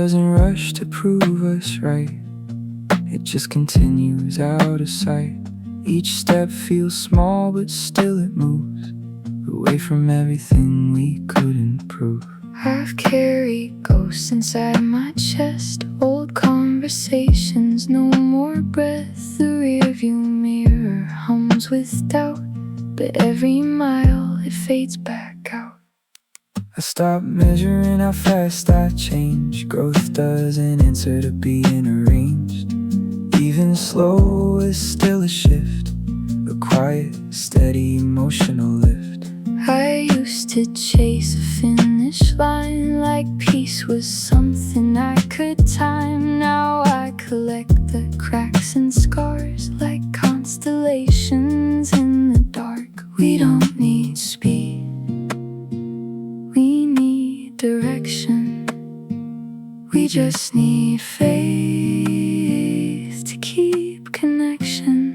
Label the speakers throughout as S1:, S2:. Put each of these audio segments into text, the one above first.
S1: doesn't rush to prove us right. It just continues out of sight. Each step feels small, but still it moves away from everything we couldn't prove.
S2: I've carried ghosts inside my chest, old conversations, no more breath. The rearview mirror hums with doubt, but every mile it fades back out.
S1: I stopped measuring how fast I change. Growth doesn't answer to being arranged. Even slow is still a shift, a quiet, steady, emotional lift.
S2: I used to chase a finish line like peace was something I could time. Now I collect the cracks and scars like constellations in the dark. We don't need speed, we need direction. We just need faith to keep connection.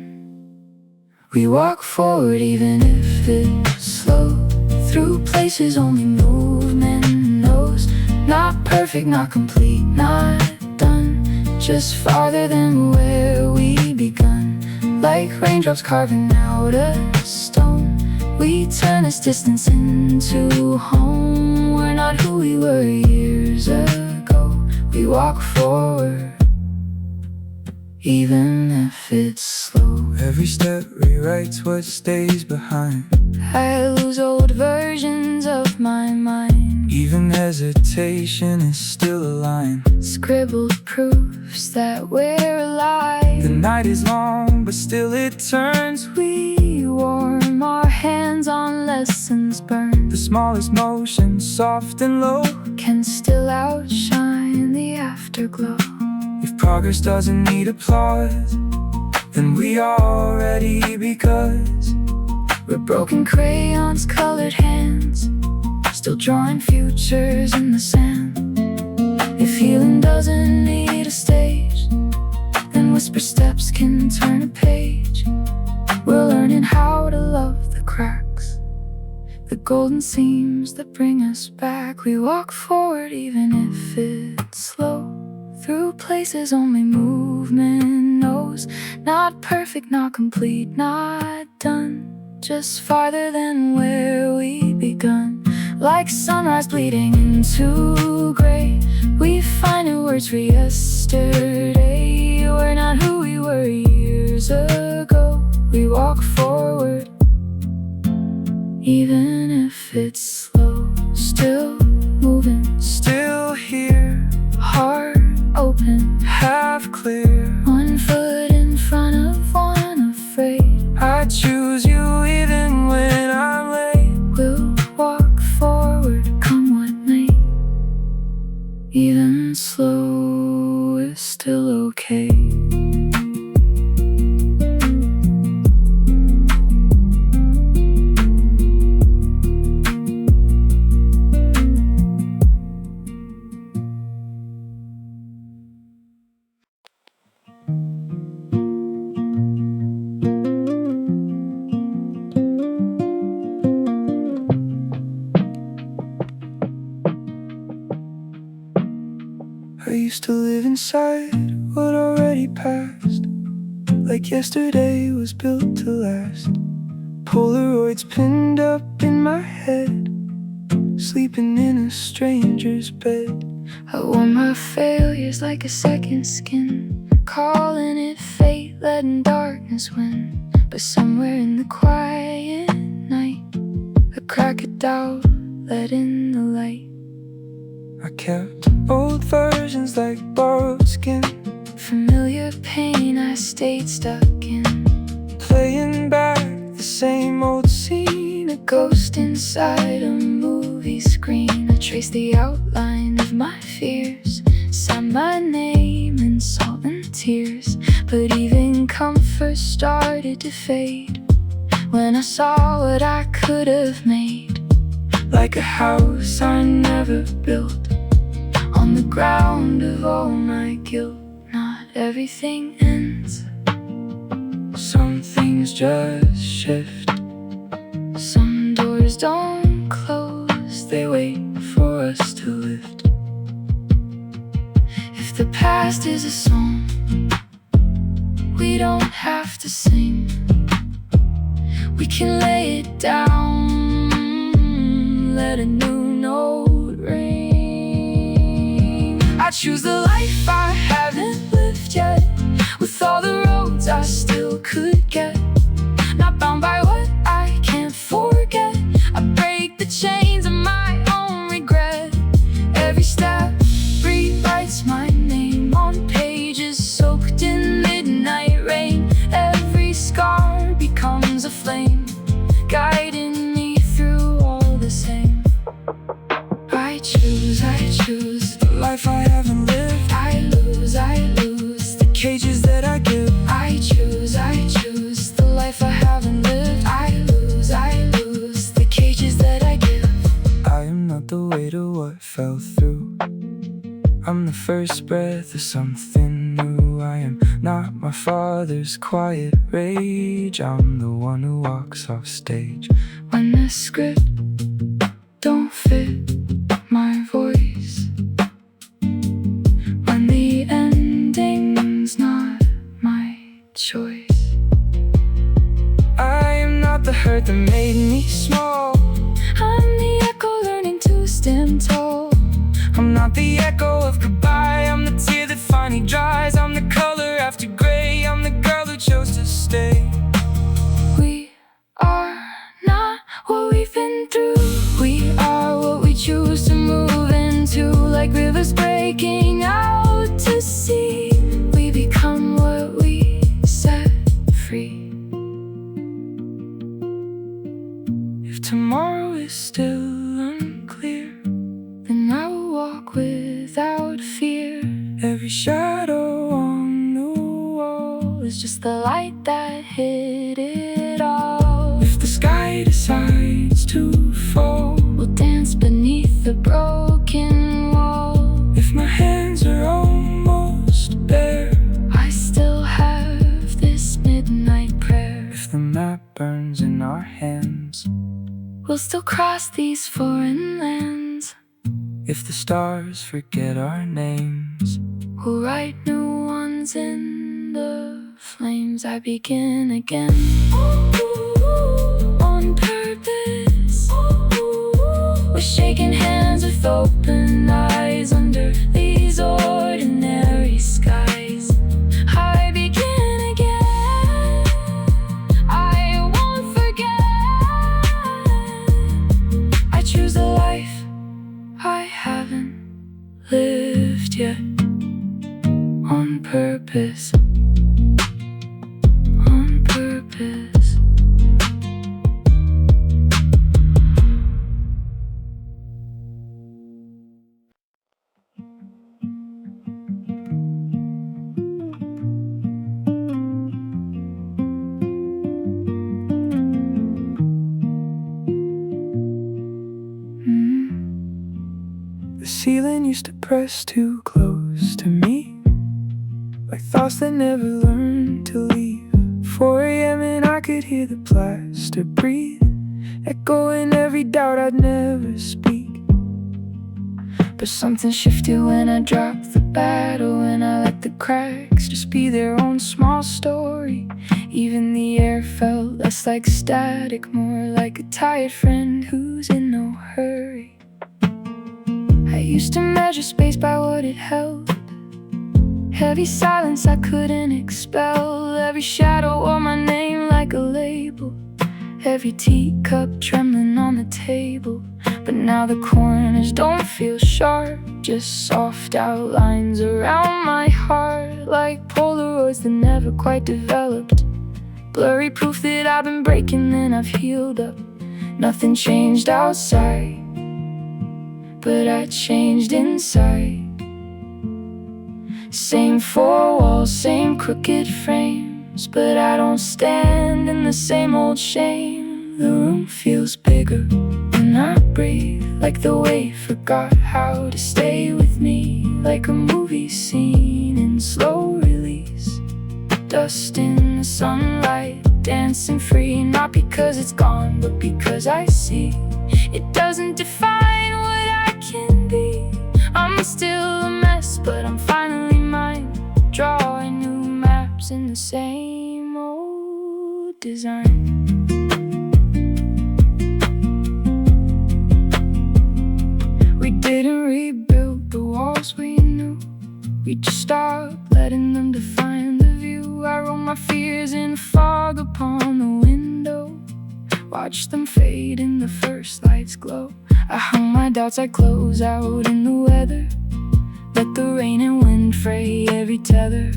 S2: We walk forward even if it's slow, through places only movement knows. Not perfect, not complete, not done, just farther than where we begun. Like raindrops carving out a stone, we turn this distance into home. We're not who we were years ago. We walk forward even if it's slow.
S1: Every step rewrites what stays behind.
S2: I lose old versions of my mind.
S1: Even hesitation is still a line.
S2: Scribbled proofs that we're alive.
S1: The night is long, but still it turns.
S2: We warm our hands on lessons burned.
S1: The smallest motion, soft and low,
S2: can still outshine the afterglow.
S1: If progress doesn't need applause, then we are ready, because
S2: we're broken crayons, colored hands, still drawing futures in the sand. If healing doesn't need a stage, then whisper steps can turn a page. We're learning how to love the cracks, the golden seams that bring us back. We walk forward even if it's slow, through places only movement knows. Not perfect, not complete, not done, just farther than where we begun. Like sunrise bleeding into gray, we find new words for yesterday. We're not who we were years ago. We walk forward even if it's slow. Still moving,
S1: still here,
S2: heart open,
S1: half clear,
S2: one foot in front of one afraid.
S1: I choose you even when I'm late.
S2: We'll walk forward, come what may. Even slow is still okay.
S1: I used to live inside what already passed, like yesterday was built to last. Polaroids pinned up in my head, sleeping in a stranger's bed.
S2: I wore my failures like a second skin, calling it fate, letting darkness win. But somewhere in the quiet night, a crack of doubt let in the light.
S1: I kept old versions like borrowed skin,
S2: familiar pain I stayed stuck in,
S1: playing back the same old scene.
S2: A ghost inside a movie screen. I traced the outline of my fears, signed my name in salt and tears. But even comfort started to fade when I saw what I could have made.
S1: Like a house I never built,
S2: on the ground of all my guilt. Not everything ends,
S1: some things just shift.
S2: Some doors don't close, they wait for us to lift. If the past is a song, we don't have to sing. We can lay it down, let a new note ring. I choose the life I haven't lived yet, with all the roads I still could get. Not bound by what I can't forget. I break the chains of my own regret. Every step rewrites my name on pages soaked in midnight rain. Every scar becomes a flame, guiding me through all the same. I choose the
S1: life I haven't lived.
S2: I lose
S1: The cages that I give.
S2: I choose the life I haven't lived. I lose the cages that I give.
S1: I am not the weight of what fell through. I'm the first breath of something new. I am not my father's quiet rage. I'm the one who walks off stage
S2: When the script don't fit my voice, when the ending's not my choice.
S1: I am not the hurt that made me small.
S2: I'm the echo learning to stand tall.
S1: I'm not the echo of goodbye. I'm the tear that finally dries. I'm the color after gray. I'm the girl who chose to stay.
S2: We are not what we've been through. We are what we choose to move into. Like rivers breaking out to sea, we become what we set free.
S1: If tomorrow is still unclear,
S2: Then I will walk without fear.
S1: every shadow on the wall
S2: It's just the light that hid it all.
S1: if the sky decides to fall.
S2: We'll dance beneath the broken wall.
S1: If my hands are almost bare,
S2: I still have this midnight prayer.
S1: if the map burns in our hands,
S2: We'll still cross these foreign lands.
S1: if the stars forget our names,
S2: We'll write new ones in the flames. I begin again on purpose. We're shaking hands with open eyes under these ordinary skies. I begin again, I won't forget. I choose a life I haven't lived yet, on purpose, on purpose.
S1: the ceiling used to press too close to me, like thoughts that never learned to leave. 4 a.m. and I could hear the plaster breathe, echoing every doubt I'd never speak.
S2: But something shifted when I dropped the battle, and I let the cracks just be their own small story. Even the air felt less like static, more like a tired friend who's in no hurry. I used to measure space by what it held, heavy silence I couldn't expel. Every shadow wore my name like a label, every teacup trembling on the table. But now the corners don't feel sharp, just soft outlines around my heart, like Polaroids that never quite developed. Blurry proof that I've been breaking and I've healed up. Nothing changed outside, but I changed inside. Same four walls, same crooked frames, but I don't stand in the same old shame. The room feels bigger when I breathe, like the weight forgot how to stay with me, like a movie scene in slow release. Dust in the sunlight, dancing free, not because it's gone, but because I see it doesn't define what I can be. I'm still a mess, but I'm finally drops in the same old design. We didn't rebuild the walls we knew, we just stopped letting them define the view. I wrote my fears in fog upon the window, watched them fade in the first light's glow. I hung my doubts, I close out in the weather, let the rain and wind fray every tether.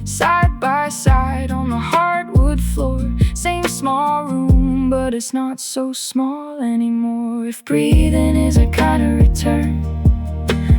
S2: Side by side on the hardwood floor, same small room, but it's not so small anymore. If breathing is a kind of return,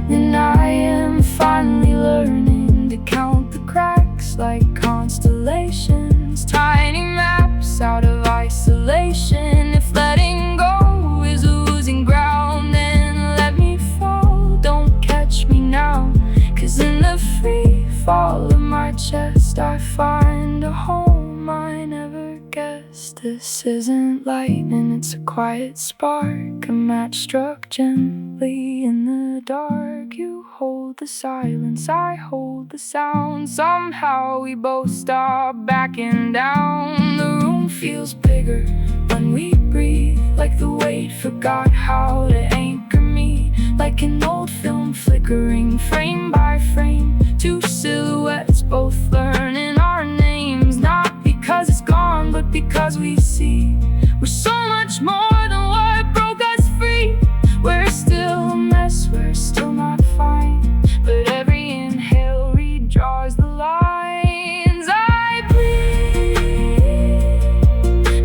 S2: then I am finally learning to count the cracks like constellations, tiny maps out of isolation. If letting go is losing ground, then let me fall, don't catch me now. 'Cause in the free fall of my chest, I find a home I never guessed. This isn't lightning, it's a quiet spark, a match struck gently in the dark. You hold the silence, I hold the sound. Somehow we both stop backing down. The room feels bigger when we breathe, like the weight forgot how to anchor me. Like an old film flickering frame by frame, two silhouettes both learning our names. Not because it's gone, but because we see we're so much more than what broke us free. We're still a mess, we're still not fine, but every inhale redraws the lines. I breathe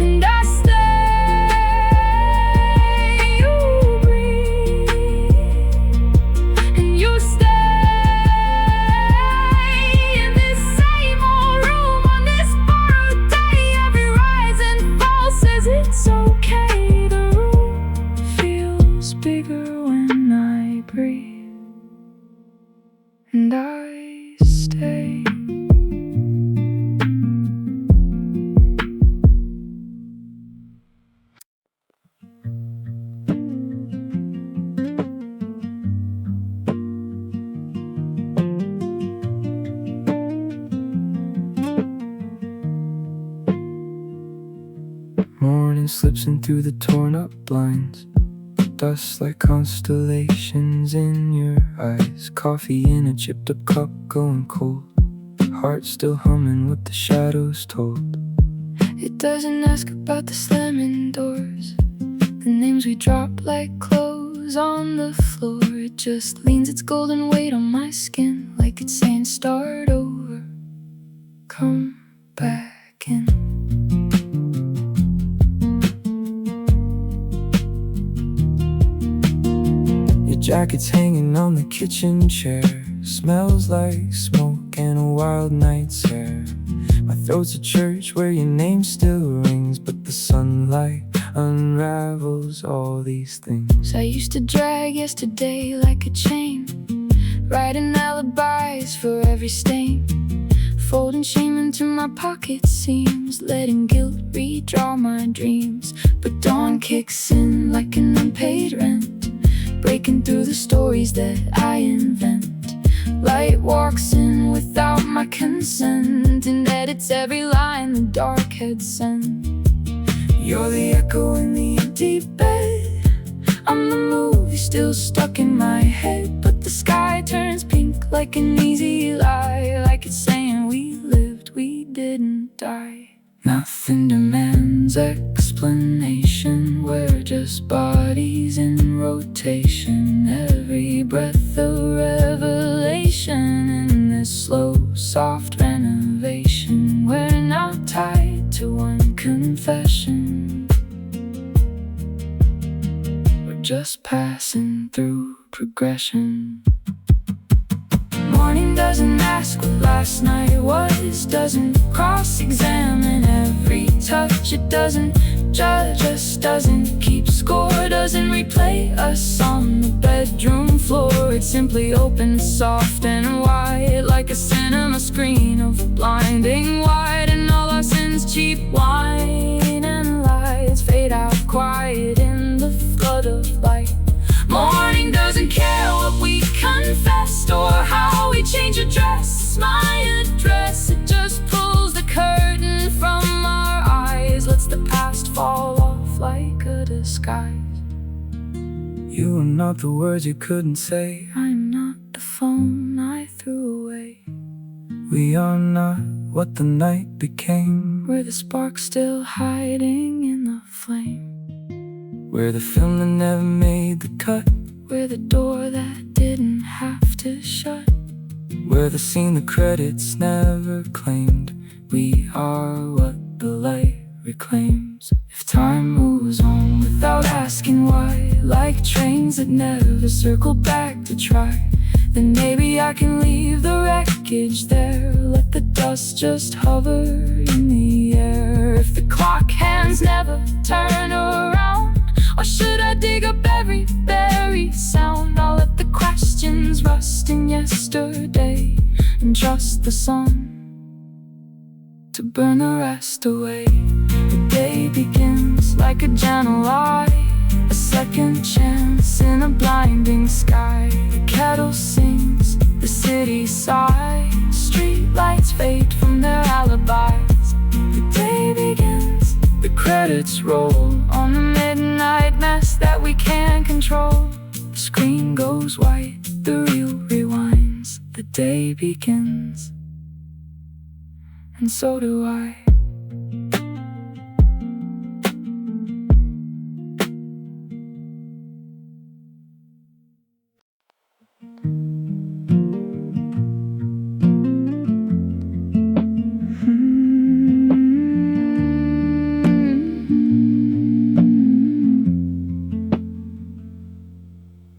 S2: and I stay. You breathe and you stay in this same old room on this borrowed day. Every rise and fall says it's okay. The room feels bigger when I breathe and I stay.
S1: Morning slips in through the torn up blinds, dust like constellations in your eyes. Coffee in a chipped up cup going cold, heart still humming what the shadows told.
S2: It doesn't ask about the slamming doors, the names we drop like clothes on the floor. It just leans its golden weight on my skin, like it's saying start over, come back in.
S1: Your jacket's hanging on the kitchen chair, smells like smoke and a wild night's air. My throat's a church where your name still rings, but the sunlight unravels all these things.
S2: I used to drag yesterday like a chain, writing alibis for every stain, folding shame into my pocket seams, letting guilt redraw my dreams. But dawn kicks in like an unpaid rent, breaking through the stories that I invent. Light walks in without my consent and edits every line the dark had sent.
S1: You're the echo in the empty bed,
S2: I'm the movie still stuck in my head, but the sky turns pink like an easy lie, like it's saying we lived, we didn't die.
S1: nothing demands explanation, we're just bodies in rotation.
S2: Every breath a revelation in this slow, soft renovation. We're not tied to one confession, we're just passing through progression. Morning doesn't ask what last night was, doesn't cross-examine every touch. It doesn't judge us, doesn't keep score, doesn't replay us on the bedroom floor. It simply opens soft and wide, like a cinema screen of blinding white. And all our sins, cheap wine and lies, fade out quiet in the flood of light. Morning doesn't care what we confessed or how we change address. My address, it just pulls the skies.
S1: You are not the words you couldn't say.
S2: I'm not the phone I threw away.
S1: We are not what the night became.
S2: We're the spark still hiding in the flame.
S1: We're the film that never made the cut.
S2: We're the door that didn't have to shut.
S1: We're the scene the credits never claimed. We are what the light reclaims. If time moves on without asking why, like trains that never circle back to try, then maybe I can leave the wreckage there. Let the dust just hover in the air. If the clock hands never turn around, why should I dig up every buried sound? I'll let the questions rust in yesterday and trust the sun to burn the rest away. The day begins like a gentle lie, a second chance in a blinding sky. The kettle sings, the city sighs, street lights fade from their alibis. The day begins, the credits roll on the midnight mess that we can't control. The screen goes white, the reel rewinds. The day begins, and so do I.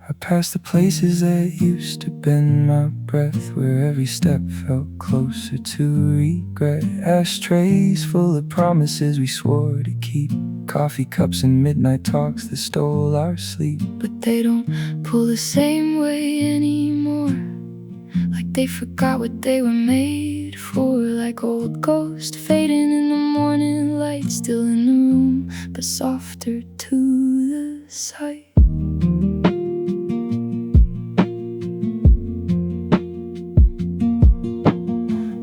S1: I passed the places that used to bend my breath, where every step felt closer to regret. Ashtrays full of promises we swore to keep, coffee cups and midnight talks that stole our sleep.
S2: But they don't pull the same way anymore, like they forgot what they were made for. Like old ghosts fading in the morning light, still in the room, but softer to the sight.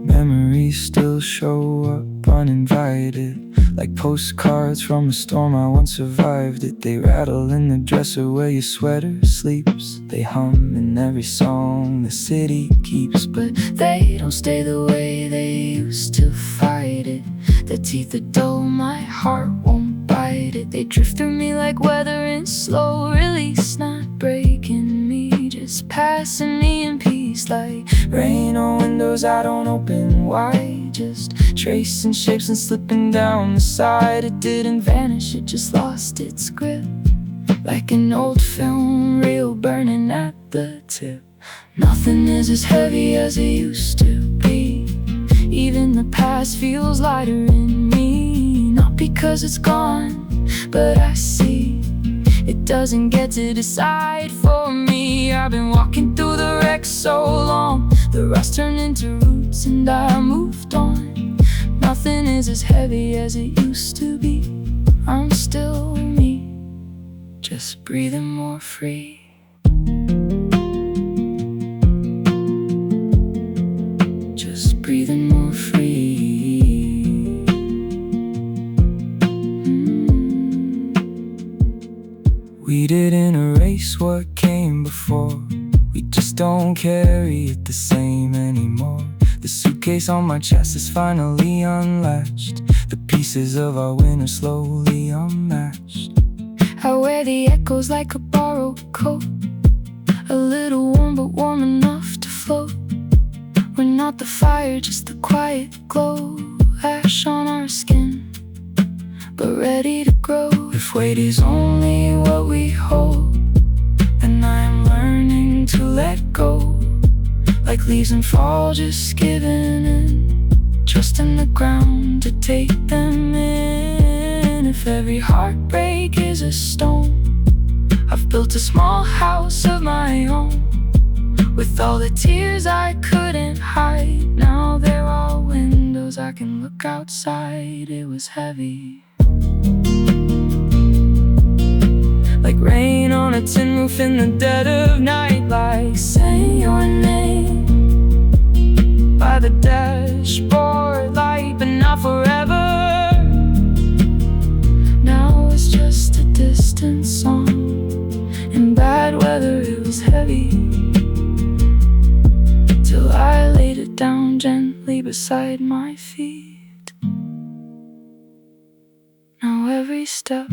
S1: Memories still show up uninvited, like postcards from a storm I once survived it. They rattle in the dresser where your sweater sleeps. They hum in every song the city keeps, but they don't stay the way they used to fight it. Their teeth are dull, my heart won't bite it. They drift through me like weather in slow release, not breaking me, just passing me in peace. Like rain on windows I don't open wide, just tracing shapes and slipping down the side. It didn't vanish, it just lost its grip, like an old film reel burning at the tip. Nothing is as heavy as it used to be. Even the past feels lighter in me, not because it's gone, but I see it doesn't get to decide for me. I've been walking through the wreck so long, the rust turned into roots and I moved on. Nothing is as heavy as it used to be. I'm still me, just breathing more free. Just breathing more free. We didn't erase what came before, we just don't carry it the same anymore. The suitcase on my chest is finally unlatched, the pieces of our winter slowly unmatched.
S2: I wear the echoes like a borrowed coat, a little warm but warm enough to float. We're not the fire, just the quiet glow, ash on our skin, but ready to grow.
S1: If weight is only what we hold, then I'm learning to let go. Like leaves in fall, just giving in, trusting the ground to take them in. If every heartbreak is a stone, I've built a small house of my own, with all the tears I couldn't hide. Now there are windows I can look outside. It was heavy, like rain on a tin roof in the dead of night, like saying your name by the dashboard light, but not forever. Now it's just a distance
S2: heavy, till I laid it down gently beside my feet. Now every step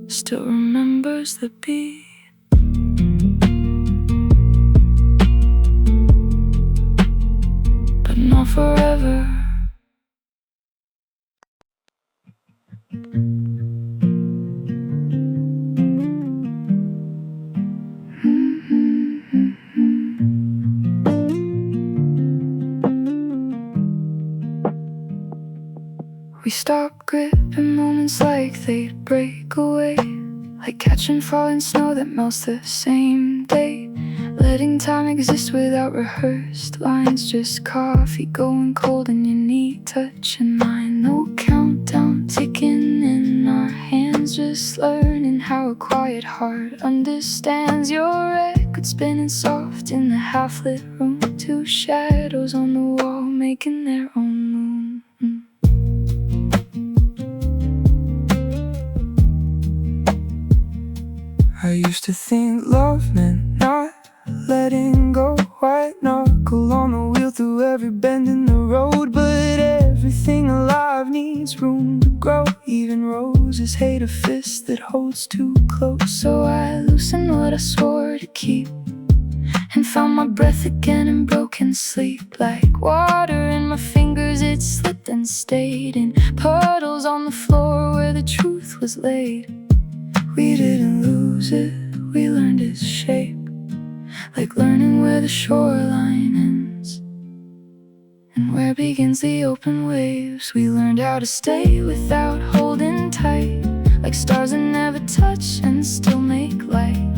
S2: still remembers the beat. But not forever. We stop gripping moments like they'd break away, like catching falling snow that melts the same day. Letting time exist without rehearsed lines, just coffee going cold and your knee touching mine. No countdown ticking in our hands, just learning how a quiet heart understands. Your record spinning soft in the half-lit room, two shadows on the wall making their own moon.
S1: I used to think love meant not letting go. White knuckle on the wheel through every bend in the road. But everything alive needs room to grow. Even roses hate a fist that holds too close.
S2: So I loosened what I swore to keep, and found my breath again in broken sleep. Like water in my fingers, it slipped and stayed in puddles on the floor where the truth was laid.
S1: We didn't lose it, we learned its shape,
S2: like learning where the shoreline ends and where begins the open waves. We learned how to stay without holding tight, like stars that never touch and still make light.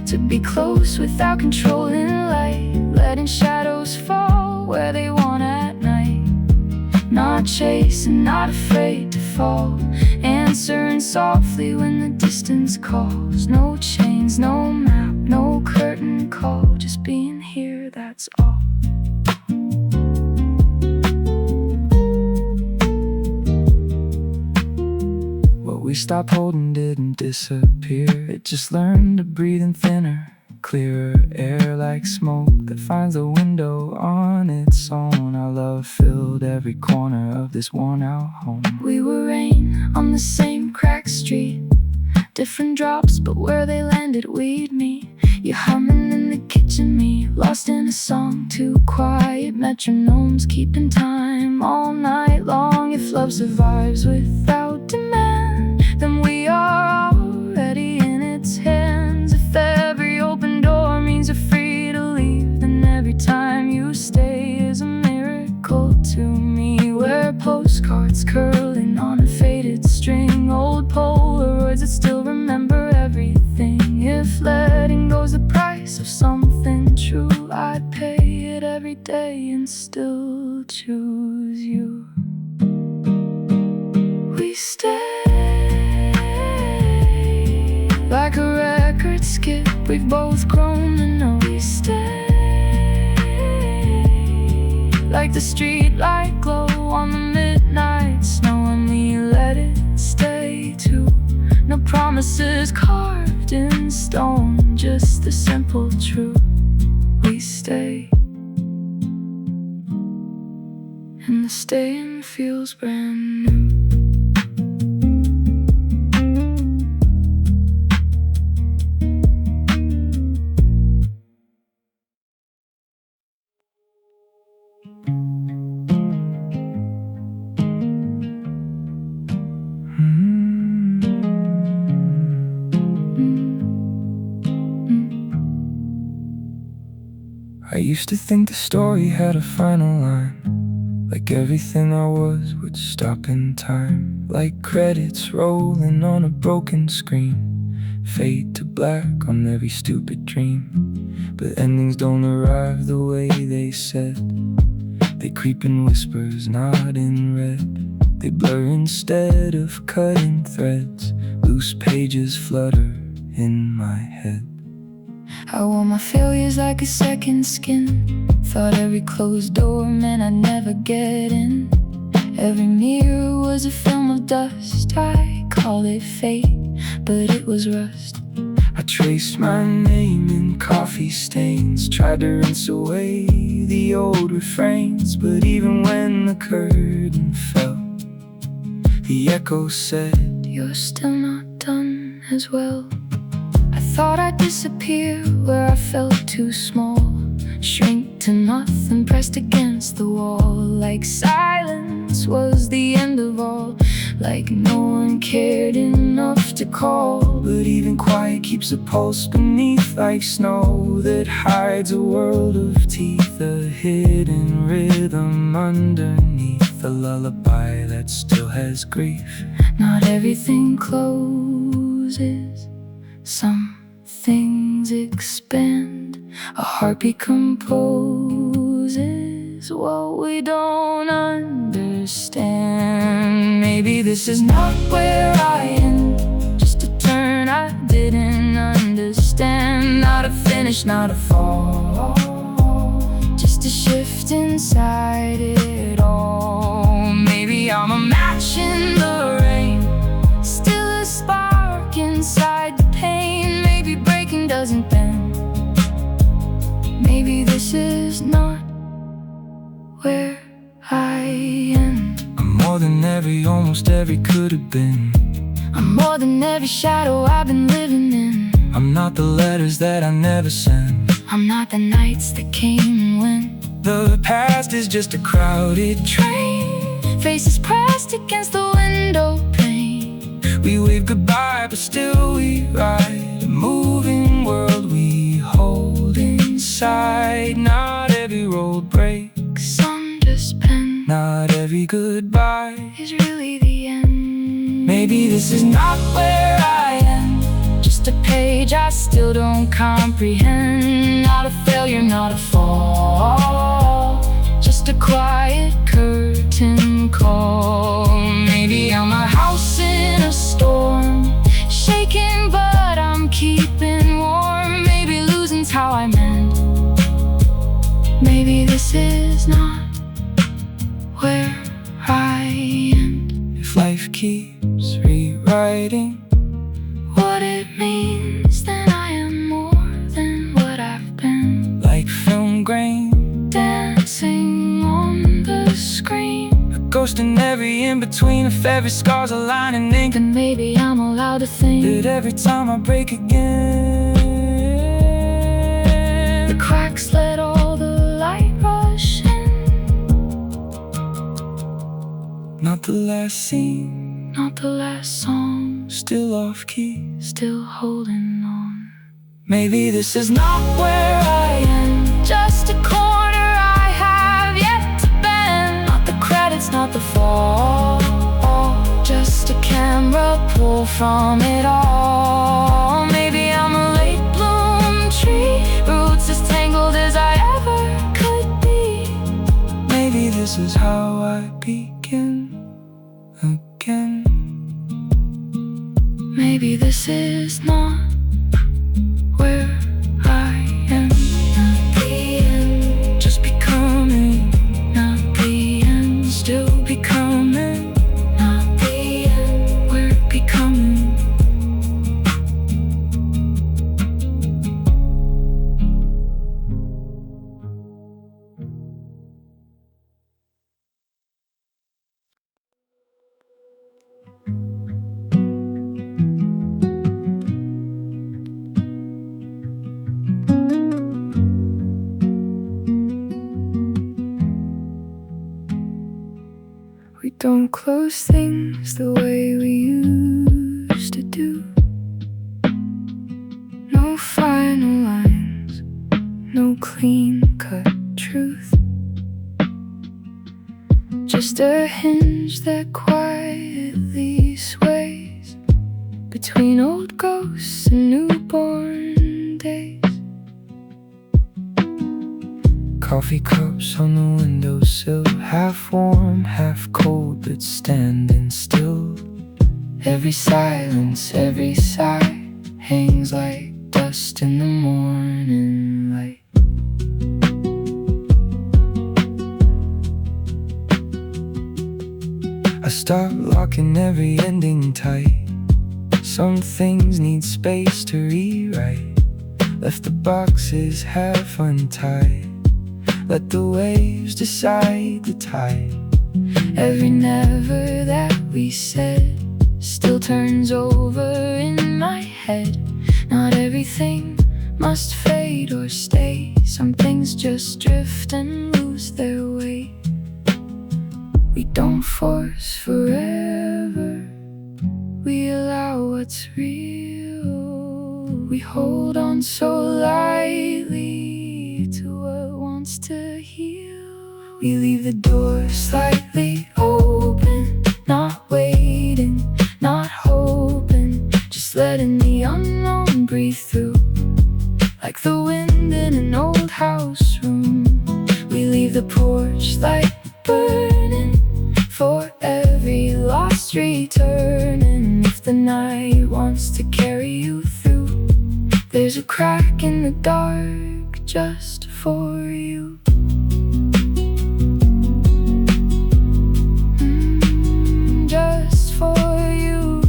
S2: To be close without controlling light, letting shadows fall where they want at night. Not chasing, not afraid to fall, answering softly when the distance calls. No chains, no map, no curtain call, just being here, that's all.
S1: What we stopped holding didn't disappear, it just learned to breathe in thinner, clearer air, like smoke that finds a window on its own. Our love filled every corner of this worn-out home.
S2: We were rain on the same cracked street, different drops, but where they landed we'd meet. You humming in the kitchen, me lost in a song, too quiet metronomes keeping time all night long. If love survives without demand, then we are already in its hands. If every open door means you're free to leave, then every time you stay is a miracle to me. Where postcards curling on a faded string, old Polaroids that still remember everything. If letting go's the price of something true, I'd pay it every day and still choose you. We stay like a record skip, we've both grown to know. We stay like the street light glow on the midnight snow, and we let it stay too. No promises carved in stone, just the simple truth. We stay, and the staying feels brand new.
S1: I used to think the story had a final line, like everything I was would stop in time, like credits rolling on a broken screen, fade to black on every stupid dream. But endings don't arrive the way they said. They creep in whispers, not in red. They blur instead of cutting threads. Loose pages flutter in my head.
S2: I wore my failures like a second skin, thought every closed door meant I'd never get in. Every mirror was a film of dust, I called it fate, but it was rust.
S1: I traced my name in coffee stains, tried to rinse away the old refrains. But even when the curtain fell, the echo said,
S2: "You're still not done as well." I thought I'd disappear where I felt too small, shrink to nothing pressed against the wall, like silence was the end of all, like no one cared enough to call.
S1: But even quiet keeps a pulse beneath, like snow that hides a world of teeth, a hidden rhythm underneath, a lullaby that still has grief.
S2: Not everything closes, some things expand. A heartbeat composes what we don't understand. Maybe this is not where I end, just a turn I didn't understand. Not a finish, not a fall, just a shift inside it all. Maybe I'm a match in the rain, still a spark inside the pain. Maybe breaking doesn't bend. Maybe this is not where I end.
S1: I'm more than almost every could have been.
S2: I'm more than every shadow I've been living in.
S1: I'm not the letters that I never sent.
S2: I'm not the nights that came and went.
S1: The past is just a crowded train,
S2: faces pressed against the window pane.
S1: we wave goodbye but still we ride, a moving world we hold inside. Not every road breaks,
S2: Some just pen,
S1: not every goodbye
S2: is really the end.
S1: Maybe this is not where I end,
S2: Just a page I still don't comprehend. Not a failure, not a fall, just a quiet curtain call. Maybe I'm a house in a storm, shaking but I'm keeping warm. Maybe losing's how I mend. Maybe this is not where I end.
S1: if life keeps rewriting
S2: What it means, then I am more than what I've been.
S1: like film grain,
S2: Dancing on the screen.
S1: a ghost in every in-between. If every scar's a line in ink,
S2: Then maybe I'm allowed to think
S1: that every time I break again,
S2: the cracks let all the light rush in.
S1: not the last scene,
S2: Not the last song,
S1: still off key.
S2: still holding on.
S1: Maybe this is not where I end,
S2: Just a corner I have yet to bend. Not the credits, not the fall, just a camera pull from it all. Maybe I'm a late bloom tree, roots as tangled as I ever could be.
S1: maybe this is how I begin again.
S2: Maybe this is not where I am. Not the end,
S1: Just becoming,
S2: not the end,
S1: still becoming,
S2: not the end.
S1: we're becoming.
S2: We don't close things the way we used to do. No final lines, no clean-cut truth. Just a hinge that quietly sways between old ghosts and newborn days.
S1: Coffee cups on the windowsill, half warm, half cold, but standing still. Every silence, every sigh hangs like dust in the morning light. I start locking every ending tight, Some things need space to rewrite. Left the boxes half untied. Let the waves decide the tide.
S2: Every never that we said still turns over in my head. Not everything must fade or stay. Some things just drift and lose their way. We don't force forever, we allow what's real. We hold on so lightly to what wants to heal. We leave the door slightly open, not waiting, not hoping, just letting the unknown breathe through. Like the wind in an old house room, we leave the porch light burning for every lost returning. If the night wants to carry you through, there's a crack in the dark just for you. Just for you.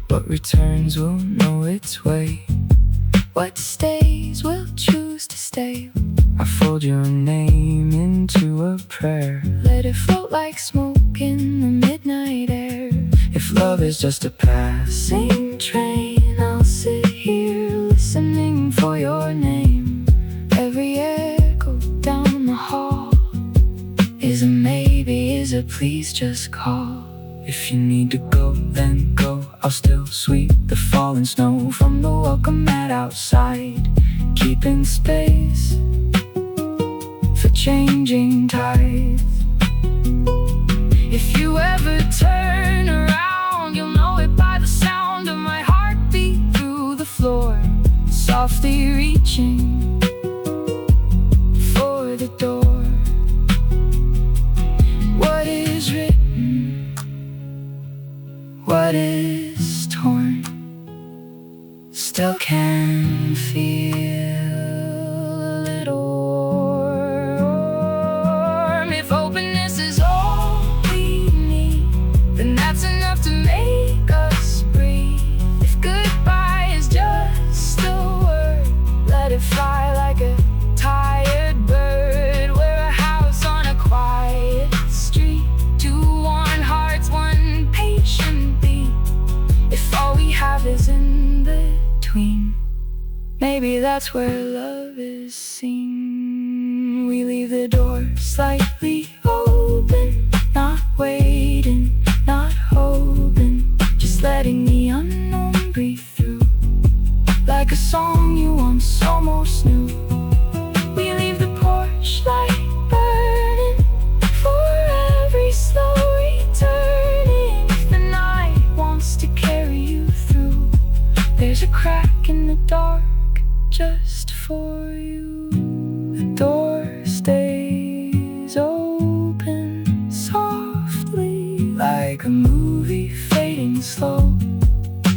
S2: What returns will know its way. What stays will choose to stay.
S1: I fold your name into a prayer.
S2: Let it float like smoke in the midnight air.
S1: If love is just a passing
S2: train, I'll sit here listening for your name. Every echo down the hall is a maybe, is a please just call.
S1: If you need to go, then go. I'll still sweep the fallen snow from the welcome mat outside, keeping space for changing tides.
S2: If you ever turn around, you'll know it by the sound of my heartbeat through the floor, softly reaching for the door. What is written, what is torn, still can feel a little warm. If openness is all we need, then that's enough to make us breathe. If goodbye is just a word, let it fly like a tired bird. We're a house on a quiet street, two worn hearts, one patient beat. If all we have is in between, maybe that's where love is seen. We leave the door slightly open, not waiting, not hoping, just letting the unknown breathe through. Like a song you once almost knew, we leave the porch light burning for every slow returning. If the night wants to carry you through, there's a crack in the dark just for you. The door stays open softly, like a movie fading slow,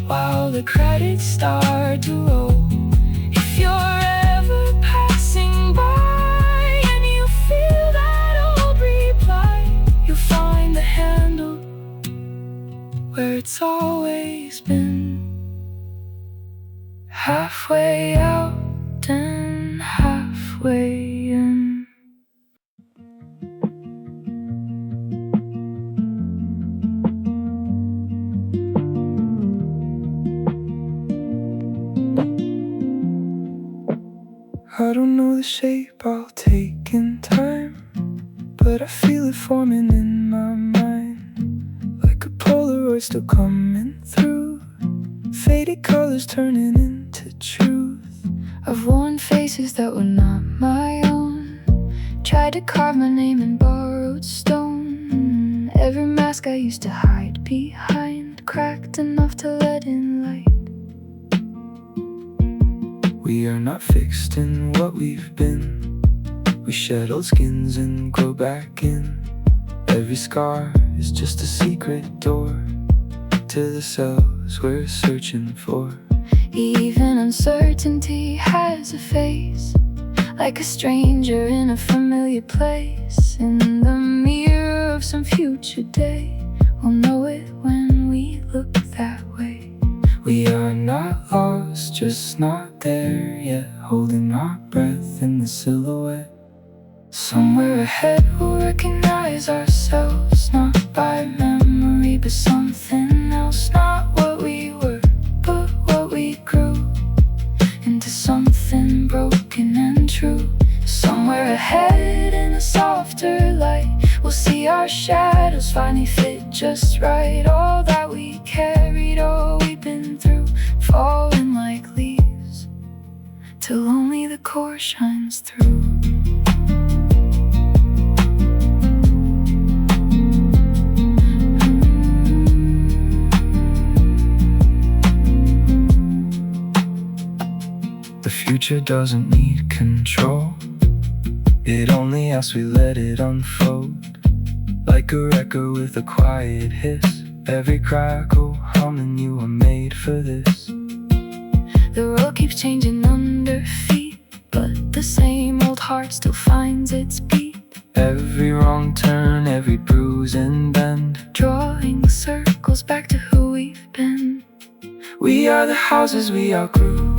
S2: while the credits start to roll. If you're ever passing by and you feel that old reply, you'll find the handle where it's always been, halfway out and halfway in.
S1: I don't know the shape I'll take in time, but I feel it forming in my mind, like a Polaroid still coming through, faded colors turning into truth.
S2: I've worn faces that were not my own, tried to carve my name in borrowed stone. Every mask I used to hide behind, cracked enough to let in light.
S1: We are not fixed in what we've been. We shed old skins and grow back in. Every scar is just a secret door to the selves we're searching for.
S2: Even uncertainty has a face, like a stranger in a familiar place. In the mirror of some future day. We'll know it when we look that way.
S1: We are not lost, just not there yet, holding our breath in the silhouette.
S2: Somewhere ahead we'll recognize ourselves, not by memory but something else. Not what we were, but what we grew into, something broken and true. Somewhere ahead in a softer light, we'll see our shadows finally fit just right. All that we carried, all we've been through, falling like leaves till only the core shines through.
S1: The future doesn't need control, it only asks we let it unfold. Like a record with a quiet hiss, every crackle humming, you are made for this.
S2: The road keeps changing under feet, but the same old heart still finds its beat.
S1: Every wrong turn, every bruise and bend,
S2: drawing circles back to who we've been.
S1: We are the houses we outgrew,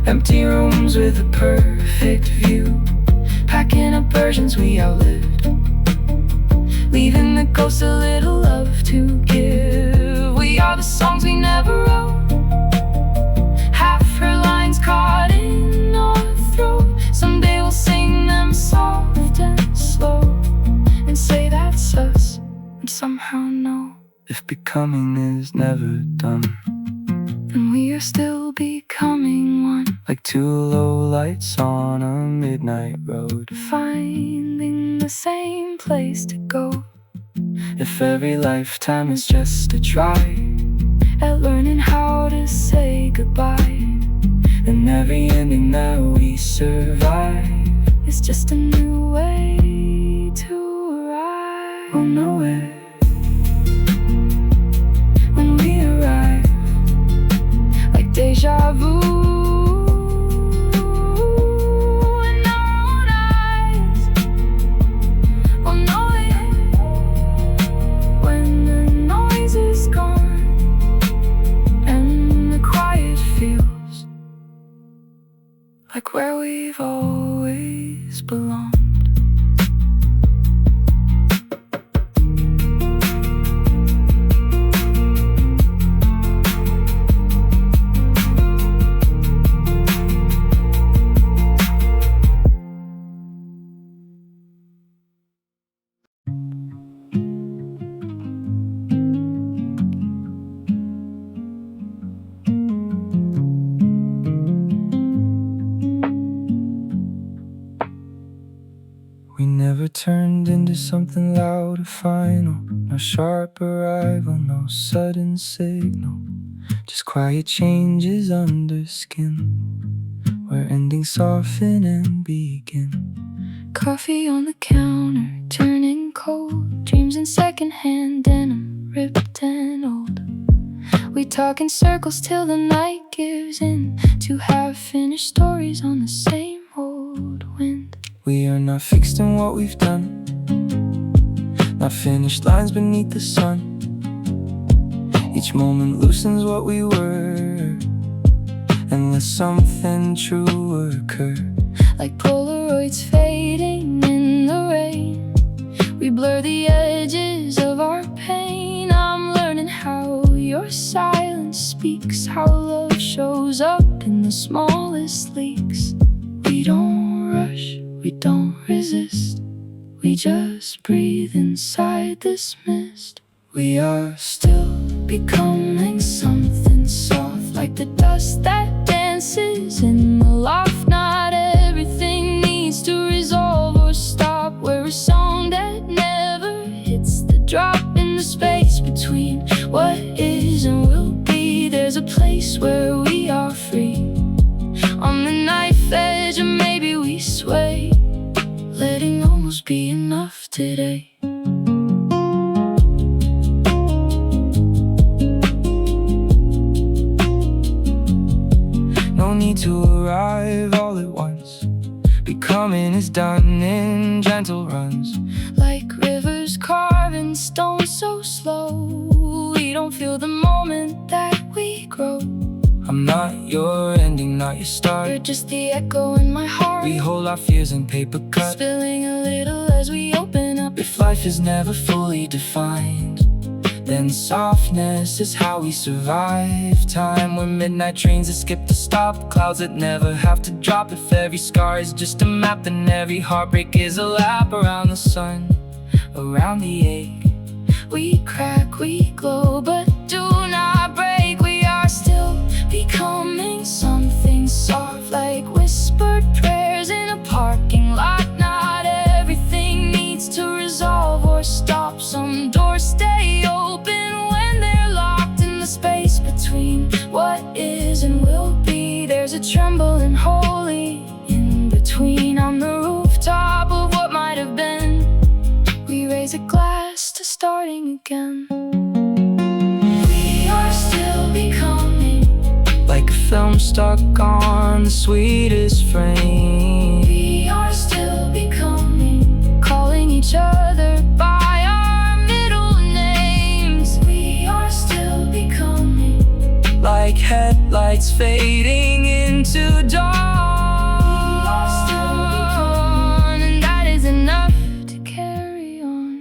S1: empty rooms with a perfect view,
S2: packing up versions we outlived, leaving the ghosts a little love to give. We are the songs we never wrote, half her lines caught in our throat. Someday we'll sing them soft and slow and say that's us, and somehow know
S1: if becoming is never done,
S2: then we are still becoming one.
S1: Like two low lights on a midnight road,
S2: finding the same place to go.
S1: If every lifetime is just a try
S2: at learning how to say goodbye,
S1: then every ending that we survive
S2: is just a new way to arrive.
S1: We'll know it
S2: when we arrive, like deja vu. Like where we've always belonged.
S1: We never turned into something loud or final, no sharp arrival, no sudden signal, just quiet changes under skin, where endings soften and begin.
S2: Coffee on the counter, turning cold, dreams in secondhand denim, ripped and old. We talk in circles till the night gives in, to half-finished stories on the same old wind.
S1: We are not fixed in what we've done, not finished lines beneath the sun. Each moment loosens what we were, and let something truer occur.
S2: Like Polaroids fading in the rain, we blur the edges of our pain. I'm learning how your silence speaks, how love shows up in the smallest leaks. We don't rush, we don't resist, we just breathe inside this mist.
S1: We are
S2: still becoming something soft, like the dust that dances in the loft. Not everything needs to resolve or stop. We're a song that never hits the drop. In the space between what is and will be, there's a place where we are free. On the knife edge, and maybe we sway, letting almost be enough today.
S1: No need to arrive all at once, Becoming is done in gentle runs,
S2: like rivers carving stone so slow. We don't feel the moment that we grow.
S1: I'm not your ending, not your start.
S2: You're just the echo in my heart.
S1: We hold our fears in paper cut,
S2: spilling a little as we open up.
S1: If life is never fully defined, then softness is how we survive. Time where midnight trains that skip the stop, clouds that never have to drop. If every scar is just a map, then every heartbreak is a lap around the sun, around the ache.
S2: We crack, we glow, but do not break. We are still becoming something soft, like whispered prayers in a parking lot. Not everything needs to resolve or stop. Some doors stay open when they're locked. In the space between what is and will be, there's a tremble and holy in between. On the rooftop of what might have been, we raise a glass to starting again. We are still becoming,
S1: like a film stuck on the sweetest frame.
S2: we are still becoming, calling each other by our middle names. We are still becoming,
S1: Like headlights fading into dawn.
S2: we are still becoming, and that is enough to carry on.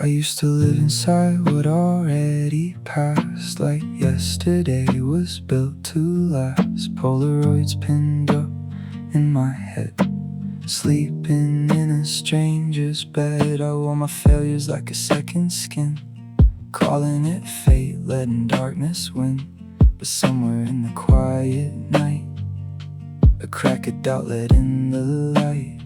S1: I used to live inside what already passed, like yesterday was built to last. Polaroids pinned up in my head, sleeping in a stranger's bed. I wore my failures like a second skin, calling it fate, letting darkness win. But somewhere in the quiet night, a crack of doubt let in the light.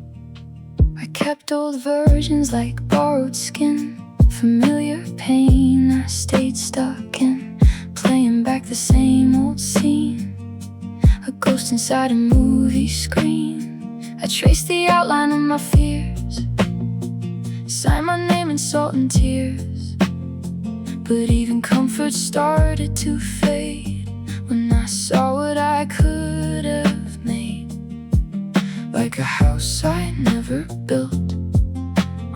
S2: I kept old versions like borrowed skin, familiar pain I stayed stuck in, playing back the same old scene, a ghost inside a movie screen. I traced the outline of my fears, signed my name in salt and tears. But even comfort started to fade when I saw what I could have made, like a house I never built,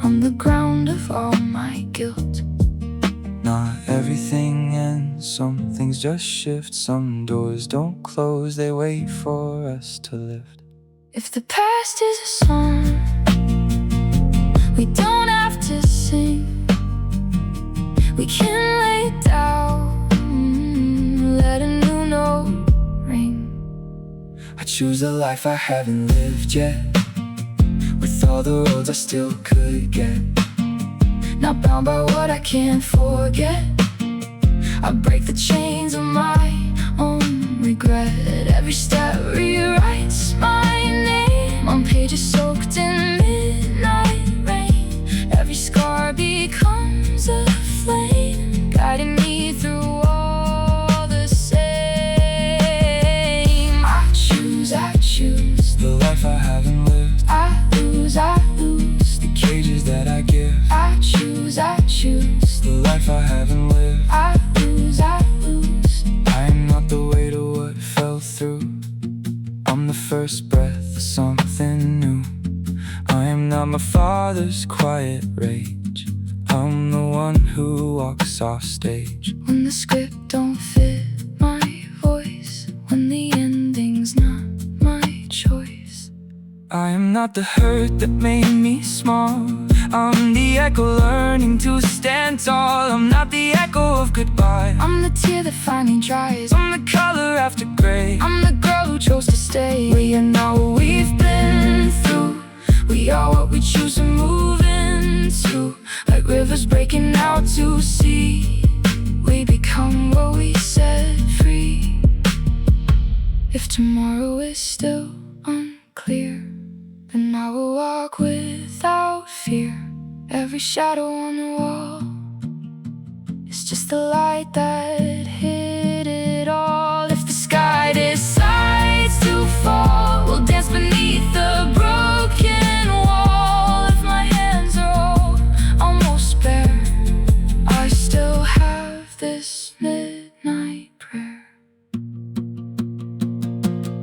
S2: on the ground of all my guilt.
S1: Not everything ends, some things just shift. Some doors don't close, they wait for us to lift.
S2: If the past is a song, we don't have to sing. We can lay down, let a new note ring.
S1: I choose a life I haven't lived yet, with all the roads I still could get.
S2: Not bound by what I can't forget. I break the chains of my own regret. Every step rewrites my name on pages soaked in midnight rain. Every scar becomes a flame, guiding me through all the same. I choose
S1: The life I haven't lived,
S2: I lose
S1: the cages that I give.
S2: I choose
S1: The life I haven't lived,
S2: I lose
S1: I am not the weight of what fell through. I'm the first breath of something new. I am not my father's quiet rage, I'm the one who walks off stage.
S2: when the script don't fit my voice, when the ending's not my choice.
S1: I am not the hurt that made me small, I'm the echo learning to stand tall. I'm not the echo of goodbye,
S2: I'm the tear that finally dries.
S1: I'm the color after gray.
S2: I'm the girl who chose to stay.
S1: We are not what we've been through, we are what we choose to move into. Like rivers breaking out to sea,
S2: We become what we set free. If tomorrow is still unclear, then I will walk without fear. Every shadow on the wall is just the light that hid it all. If the sky decides this midnight prayer.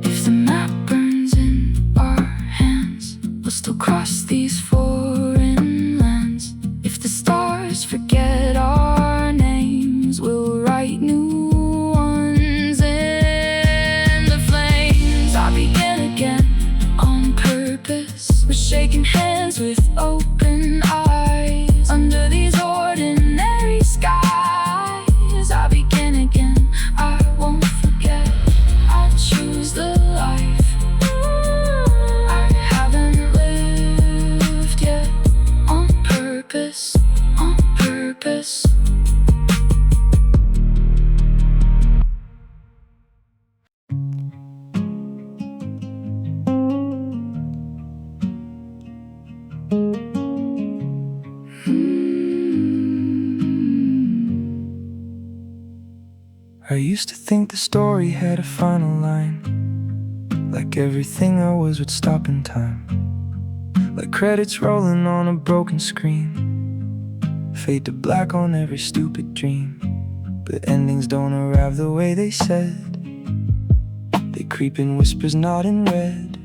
S2: If the map burns in our hands, we'll still cross these foreign lands. If the stars forget our names, we'll write new ones in the flames. I begin again on purpose. We're shaking hands with open eyes under these ordinary skies. I begin again, I won't forget. I choose the life I haven't lived yet. On purpose, on purpose.
S1: I used to think the story had a final line, like everything I was would stop in time, like credits rolling on a broken screen, fade to black on every stupid dream. But endings don't arrive the way they said. They creep in whispers not in red.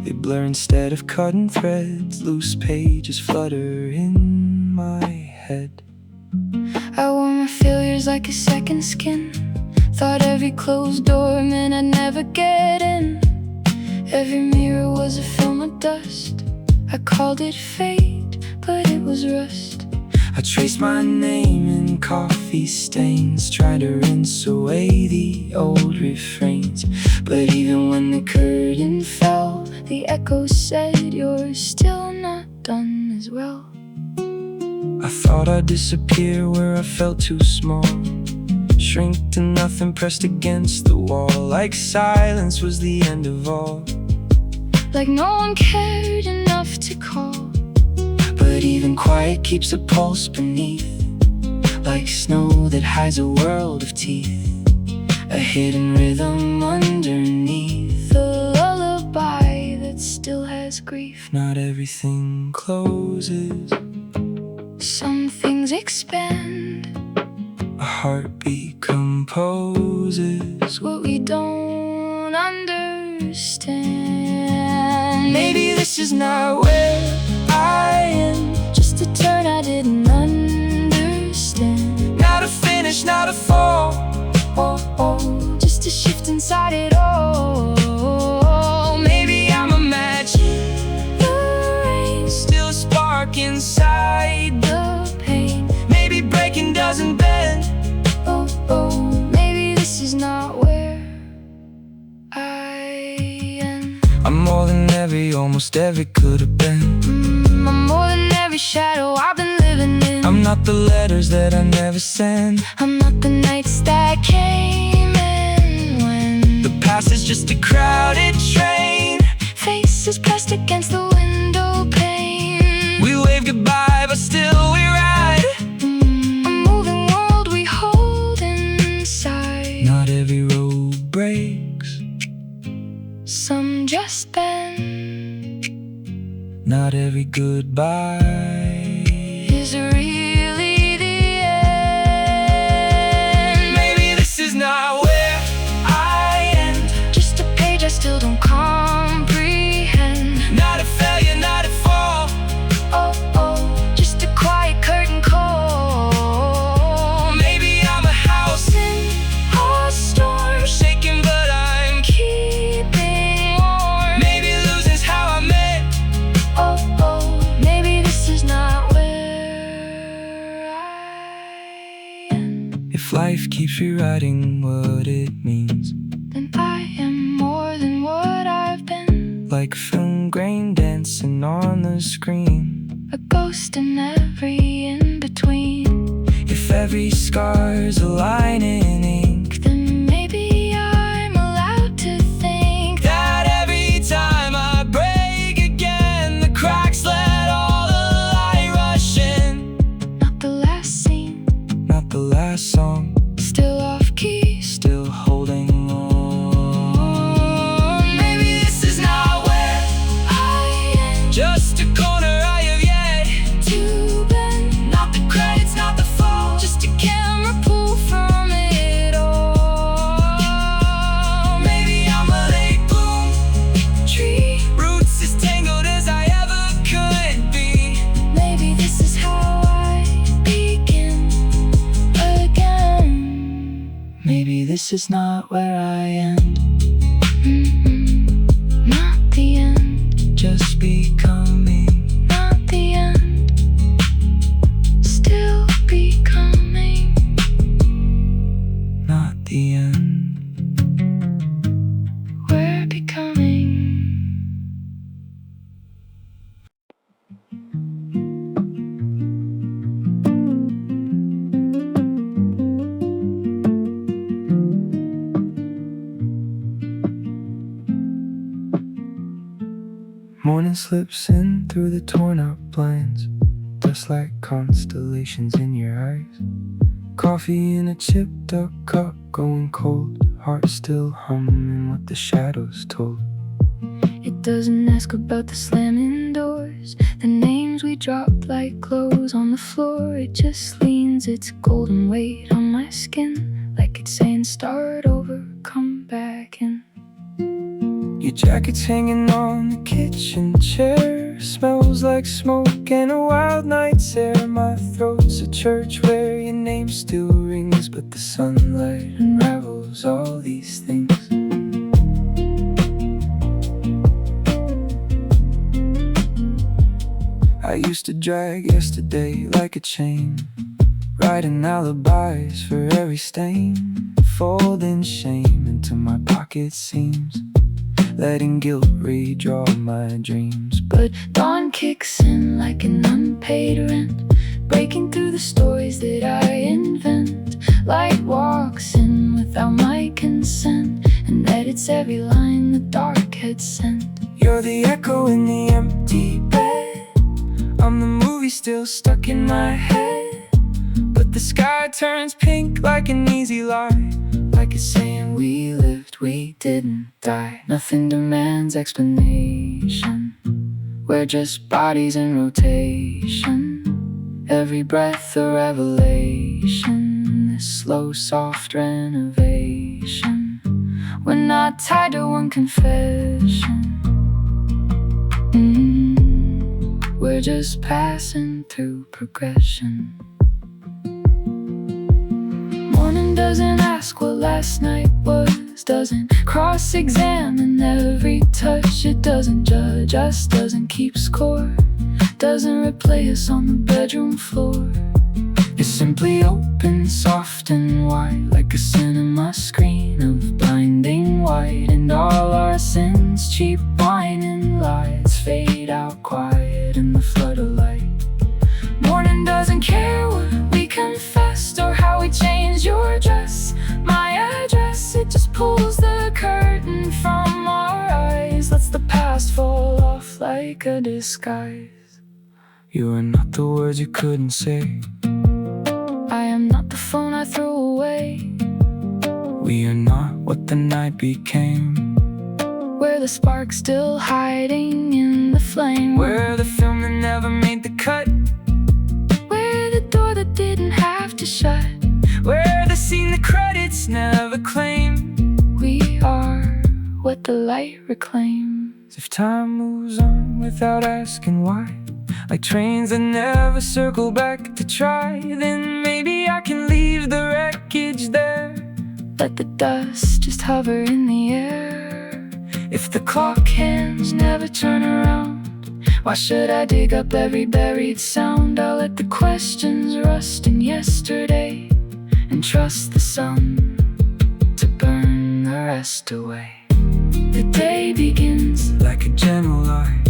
S1: They blur instead of cutting threads. Loose pages flutter in my head.
S2: I wore my failures like a second skin. Thought every closed door meant I'd never get in. Every mirror was a film of dust. I called it fate, but it was rust.
S1: I traced my name in coffee stains, trying to rinse away the old refrains. But even when the curtain fell, the echo said, "You're still not done as well." I thought I'd disappear where I felt too small, shrink to nothing pressed against the wall, like silence was the end of all,
S2: like no one cared enough to call.
S1: But even quiet keeps a pulse beneath, like snow that hides a world of teeth, a hidden rhythm underneath,
S2: a lullaby that still has grief.
S1: Not everything closes,
S2: some things expand.
S1: A heartbeat composes
S2: what we don't understand.
S1: Maybe this is not where I am,
S2: just a turn I didn't understand.
S1: Not a finish, not a fall,
S2: just a shift inside it all.
S1: Maybe I'm a match,
S2: the rain,
S1: still a spark inside
S2: the pain.
S1: Maybe breaking doesn't bend.
S2: Maybe this is not where I am.
S1: I'm more than every, almost every could have been.
S2: I'm more than every shadow I've been living in.
S1: I'm not the letters that I never send.
S2: I'm not the nights that came and went.
S1: The past is just a crowded train,
S2: faces pressed against the window pane.
S1: We wave goodbye but still we ride.
S2: A moving world we hold inside.
S1: Not every road breaks,
S2: some just bend.
S1: Not every goodbye
S2: is really the end.
S1: Maybe this is not where I end,
S2: just a page I still don't comprehend.
S1: Not a failure, not a fall,
S2: just a quiet curtain call.
S1: Maybe I'm a house
S2: in a storm,
S1: shaking but I'm
S2: keeping warm.
S1: Maybe losing's how I met.
S2: Maybe this is not where I am.
S1: If life keeps rewriting what it means,
S2: then I am more than what I've been.
S1: like film grain dancing on the screen,
S2: a ghost in every in-between.
S1: If every scar's a line in ink,
S2: then maybe I'm allowed to think
S1: that every time I break again, the cracks let all the light rush in.
S2: not the last scene,
S1: Not the last song,
S2: still off key,
S1: still holding on. Maybe this is not where
S2: I am.
S1: just a corner I have yet
S2: To bend,
S1: Not the credits, not the fall,
S2: just a camera
S1: Maybe this is not where I end.
S2: Not the end,
S1: Just becoming.
S2: not the end. Still becoming.
S1: Not the end.
S2: We're becoming.
S1: Morning slips in through the torn up blinds, dust like constellations in your eyes. Coffee in a chipped up cup, going cold, heart still humming what the shadows told.
S2: It doesn't ask about the slamming doors, the names we dropped like clothes on the floor. It just leans its golden weight on my skin, like it's saying start over, come back in.
S1: Your jacket's hanging on the kitchen chair, smells like smoke and a wild night's air. My throat's a church where your name still rings, but the sunlight unravels all these things. I used to drag yesterday like a chain, writing alibis for every stain, folding shame into my pocket seams, letting guilt redraw my dreams.
S2: But dawn kicks in like an unpaid rent, breaking through the stories that I invent. Light walks in without my consent and edits every line the dark had sent.
S1: You're the echo in the empty bed, I'm the movie still stuck in my head. But the sky turns pink like an easy lie, like it's saying we lived, we didn't die. Nothing demands explanation, we're just bodies in rotation. Every breath a revelation, this slow soft renovation. We're not tied to one confession. We're just passing through progression. Morning doesn't ask what last night was, doesn't cross-examine every touch. It doesn't judge us, doesn't keep score, doesn't replay us on the bedroom floor. It simply opens soft and wide, like a cinema screen of blinding white. And all our sins, cheap wine and lights, fade out quiet in the flood of light. Morning doesn't care what we confessed or how we changed your dress, my address. It just pulls the curtain from our eyes, lets the past fall off like a disguise. You are not the words you couldn't say,
S2: I am not the phone I threw away.
S1: we are not what the night became.
S2: We're the spark still hiding in the flame.
S1: We're the film that never made the cut,
S2: We're the door that didn't have to shut.
S1: we're the scene the credits never claim.
S2: We are what the light reclaims.
S1: If time moves on without asking why, like trains that never circle back to try, then maybe I can leave the wreckage there.
S2: Let the dust just hover in the air. If the clock hands never turn around, why should I dig up every buried sound? I'll let the questions rust in yesterday and trust the sun to burn the rest away. The day begins
S1: Like a gentle light,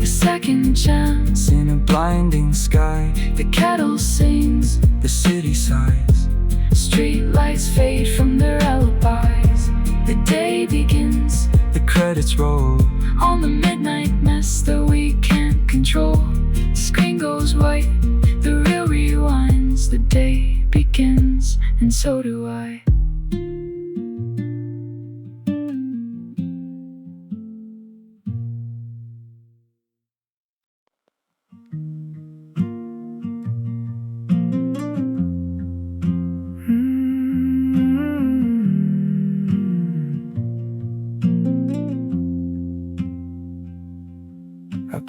S2: a second chance.
S1: in a blinding sky,
S2: The kettle sings,
S1: the city sighs.
S2: street lights fade from their alibis. The day begins
S1: The credits roll,
S2: on the midnight mess that we can't control. The screen goes white, the reel rewinds. The day begins, and so do I.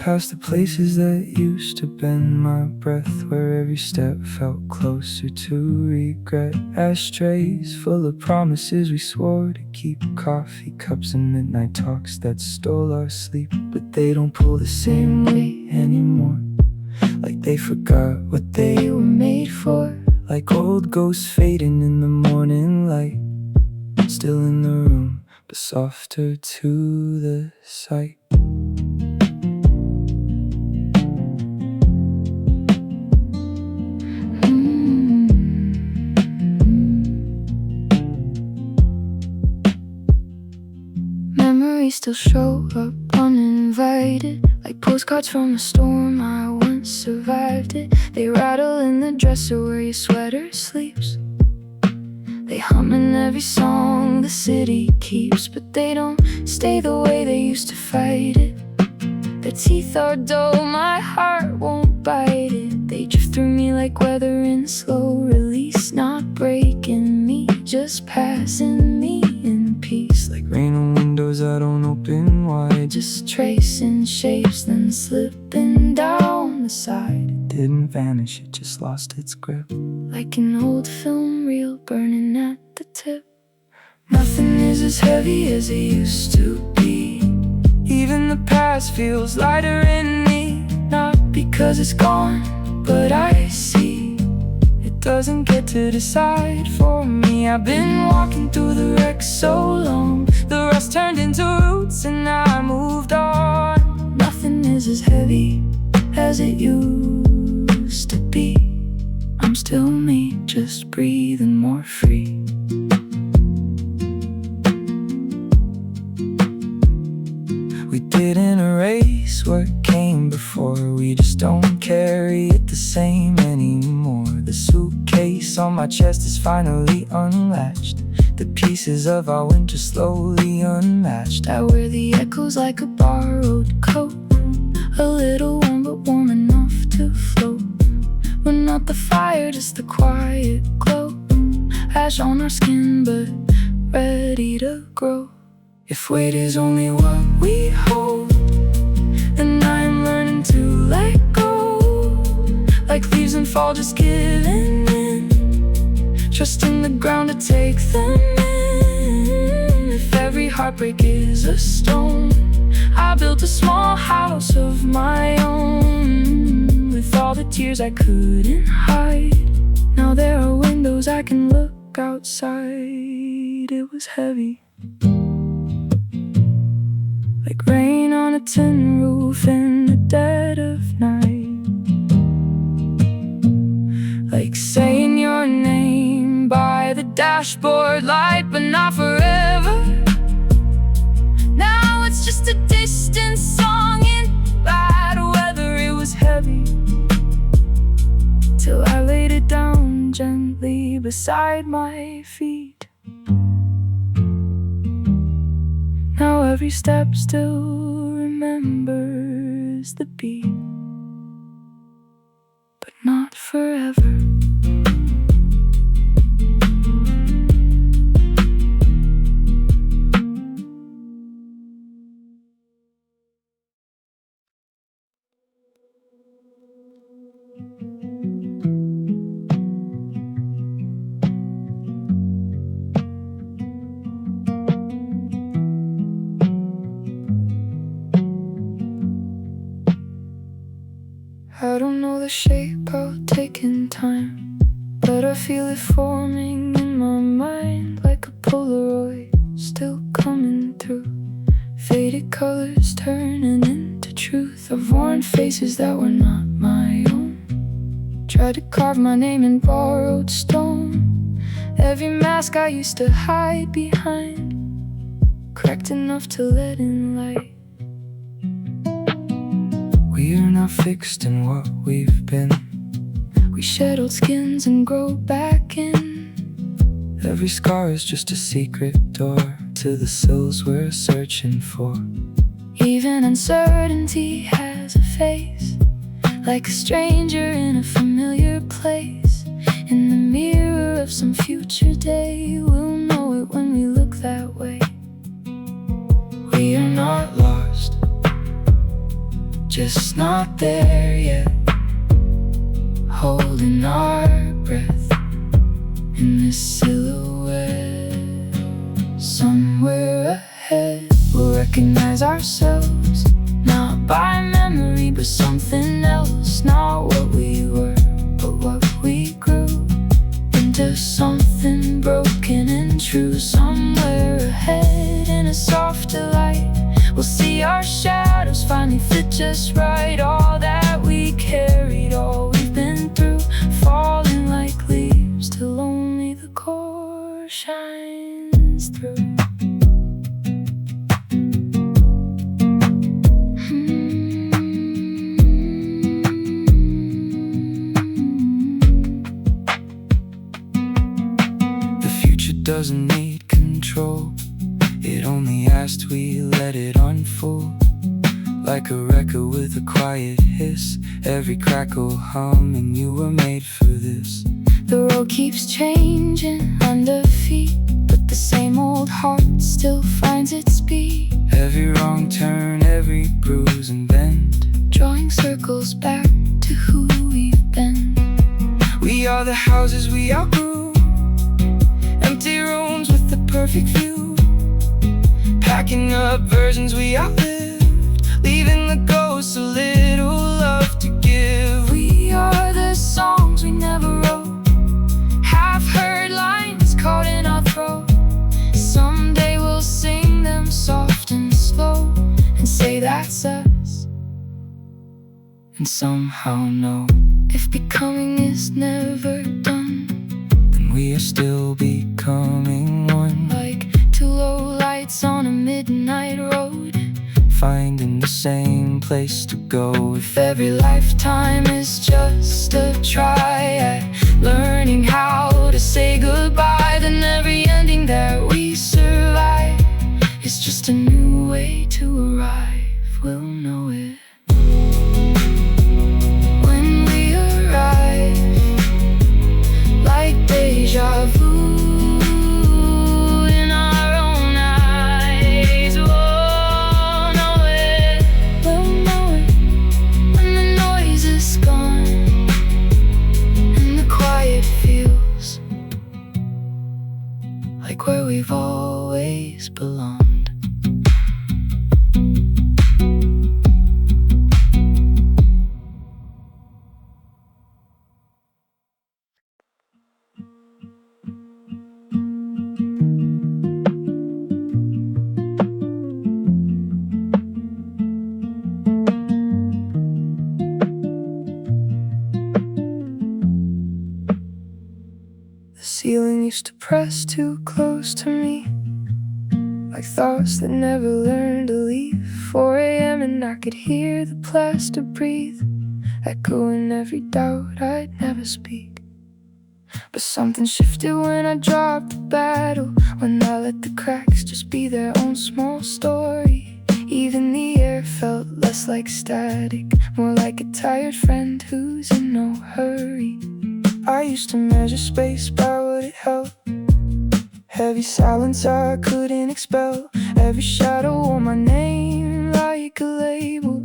S1: past the places that used to bend my breath, where every step felt closer to regret. Ashtrays full of promises we swore to keep, coffee cups and midnight talks that stole our sleep. But they don't pull the same way anymore, like they forgot what they were made for. Like old ghosts fading in the morning light, still in the room, but softer to the sight. Memories still show up uninvited, like postcards from a storm. I once survived it. They rattle in the dresser where your sweater sleeps. They hum in every song the city keeps, but they don't stay the way they used to fight it. Their teeth are dull, my heart won't bite it. They drift through me like weather in slow release, not breaking me, just passing me in peace. Like rain on windows I don't open wide, just tracing shapes then slipping down the side. It didn't vanish, it just lost its grip, like an old film reel burning at the tip. Nothing is as heavy as it used to be. Even the past feels lighter in me, not because it's gone, but I see it doesn't get to decide for me. I've been walking through the wreck so long, the rust turned into roots and I moved on. Nothing is as heavy as it used to be. I'm still me, just breathing more free. We didn't erase what came before, we just don't carry it the same anymore. The suitcase on my chest is finally unlatched, the pieces of our winter slowly unmatched. I wear the echoes like a borrowed coat, a little warm but warm enough to float. We're not the fire, just the quiet glow, ash on our skin but ready to grow. If weight is only what we hold, then I'm learning to let go. Like leaves in fall, just giving in, trusting the ground to take them in. If every heartbreak is a stone, I built a small house of my own, with all the tears I couldn't hide. Now there are windows I can look outside. It was heavy, like rain on a tin roof in the dead of night. Like saying your name by the dashboard light, but not forever. Now it's just a distant song in bad weather. It was heavy, till I laid it down gently beside my feet. Now every step still remembers the beat, but not forever. I don't know the shape I'll take in time, but I feel it forming in my mind like a Polaroid, still coming through. Faded colors turning into truth. I've worn faces that were not my own, tried to carve my name in borrowed stone. Every mask I used to hide behind, cracked enough to let in light. We are not fixed in what we've been. We shed old skins and grow back in. Every scar is just a secret door to the souls we're searching for. Even uncertainty has a face, like a stranger in a familiar place. In the mirror of some future day, we'll know it when we look that way. We are not lost, just
S2: just not there yet, holding our breath in this silhouette. Somewhere ahead we'll recognize ourselves, not by memory but something else. Not what we were, but what we grew into, something broken and true. Somewhere ahead in a softer light, we'll see our shadows finally fit just right. All that we carried, all we've been through, falling like leaves till only the core shines through.
S1: Doesn't need control, it only asks we let it unfold. Like a record with a quiet hiss, every crackle hum, and you were made for this.
S2: The road keeps changing under feet, but the same old heart still finds its beat.
S1: Every wrong turn, every bruise and bend,
S2: drawing circles back to who we've been.
S1: We are the houses we outgrew, empty rooms with the perfect view, packing up versions we outlived, leaving the ghosts a little love to give.
S2: We are the songs we never wrote, half-heard lines caught in our throat. Someday we'll sing them soft and slow and say that's us, and somehow know if becoming is never done,
S1: we are still becoming one.
S2: Like two low lights on a midnight road,
S1: finding the same place to go.
S2: If every lifetime is just a try at learning how to say goodbye, then every ending that we survive is just a new way to arrive. We'll know it when we arrive, like deja vu in our own eyes. We'll know it when the noise is gone and the quiet feels like where we've always belonged.
S1: The ceiling used to press too close to me, like thoughts that never learned to leave. 4 a.m. and I could hear the plaster breathe, echoing every doubt I'd never speak. But something shifted when I dropped the battle, when I let the cracks just be their own small story. Even the air felt less like static, more like a tired friend who's in no hurry. I used to measure space by what it held, heavy silence I couldn't expel. Every shadow wore my name like a label,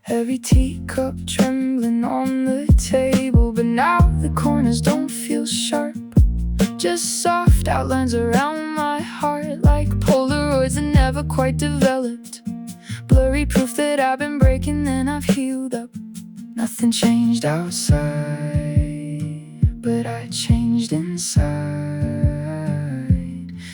S1: every teacup trembling on the table. But now the corners don't feel sharp, just soft outlines around my heart, like Polaroids that never quite developed. Blurry proof that I've been breaking, then I've healed up. Nothing changed outside, but I changed inside.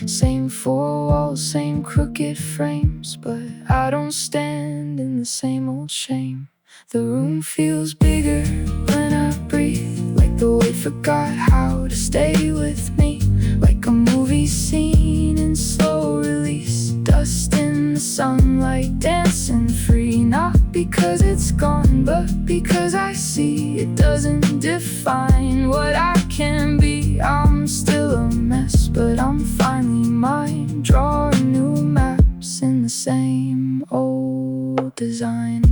S1: Same 4 walls, same crooked frames, but I don't stand in the same old shame. The room feels bigger when I breathe, like the weight forgot how to stay with me. Like a movie scene in slow release, dust in the sunlight dancing free. Not because it's gone, but because I see it doesn't define what I can be. I'm still a mess, but I'm finally mine. Drawing new maps in the same old design.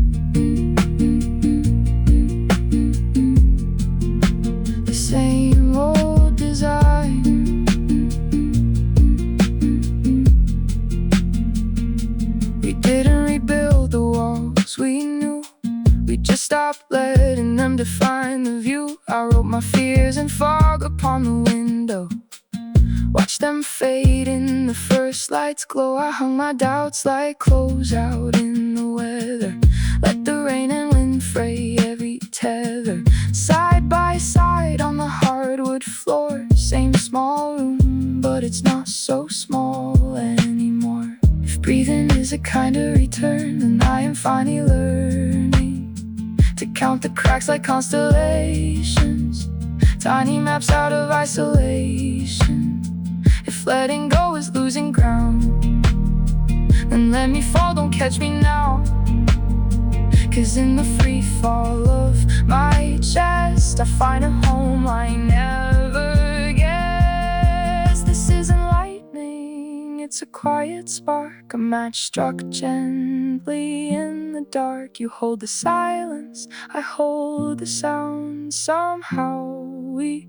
S1: The same old design. We didn't rebuild the walls we knew,
S2: stop letting them define the view. I wrote my fears in fog upon the window, watch them fade in the first light's glow. I hung my doubts like clothes out in the weather, let the rain and wind fray every tether. Side by side on the hardwood floor, same small room, but it's not so small anymore. If breathing is a kind of return, then I am finally learning to count the cracks like constellations, tiny maps out of isolation. If letting go is losing ground, then let me fall, don't catch me now. 'Cause in the free fall of my chest, I find a home I never guessed. This isn't lightning, it's a quiet spark, a match struck gently in the dark. You hold the silence, I hold the sound. Somehow we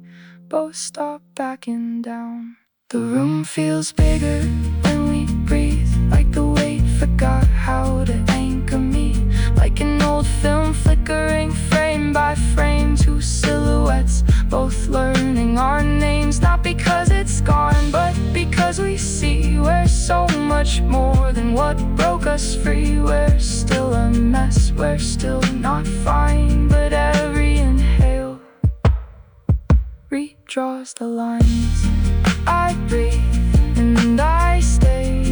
S2: both stop backing down. The room feels bigger when we breathe, like the weight forgot how to anchor me. Like an old film flickering frame by frame, two silhouettes both learning our names. Not because it's gone, but because we see we're so much more than what broke us free. We're still a mess, we're still not fine, but every inhale redraws the lines. I breathe and I stay,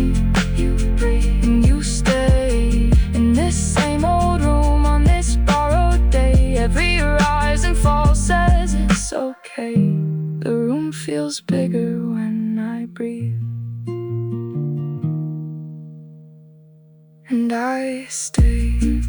S2: you breathe and you stay, in this same old room on this borrowed day. Every rise and fall says it's okay. The room feels bigger when I breathe and I stay.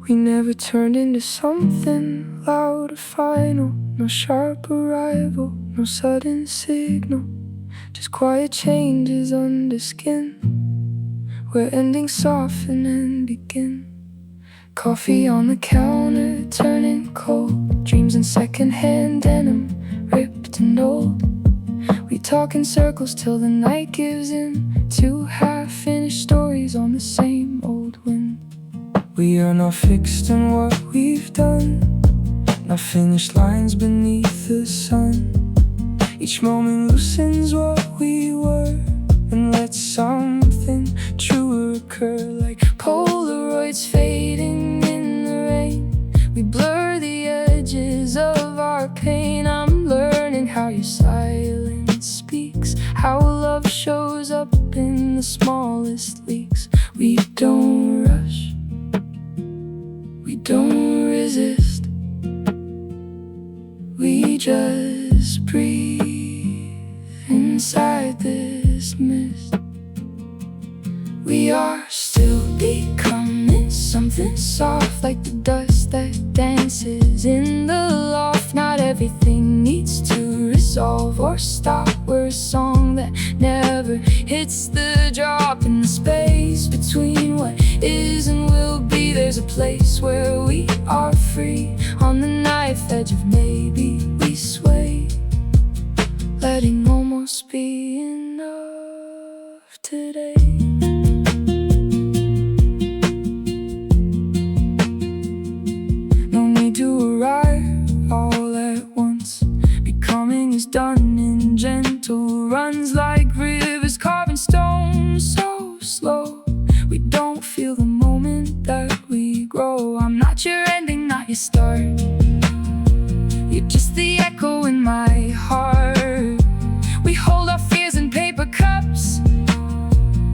S2: We never turned into something loud or final. No sharp arrival, no sudden signal, just quiet changes under skin, where endings soften and begin. Coffee on the counter turning cold, dreams in secondhand denim, ripped and old. We talk in circles till the night gives in, two half-finished stories on the same old wind. We are not fixed in what we've done, not finished lines beneath the sun. Each moment loosens what we were and lets something truer occur. Like Polaroids fading in the rain, we blur the edges of our pain. I'm learning how your silence speaks, how love shows up in the smallest leaks. We don't rush, we don't resist, we just breathe inside this mist. We are still becoming something soft, like the dust that dances in the loft. Not everything needs to resolve or stop. We're a song that never hits the drop. In the space between what is and will be, there's a place where we are free. On the knife edge of maybe we sway, letting almost be enough today. No need to arrive all at once. Becoming is done in gentle runs, like rivers carving stone so slow. We don't feel the moment that we grow. I'm not your ending, not your start. You're just the echo in my heart. We hold our fears in paper cups,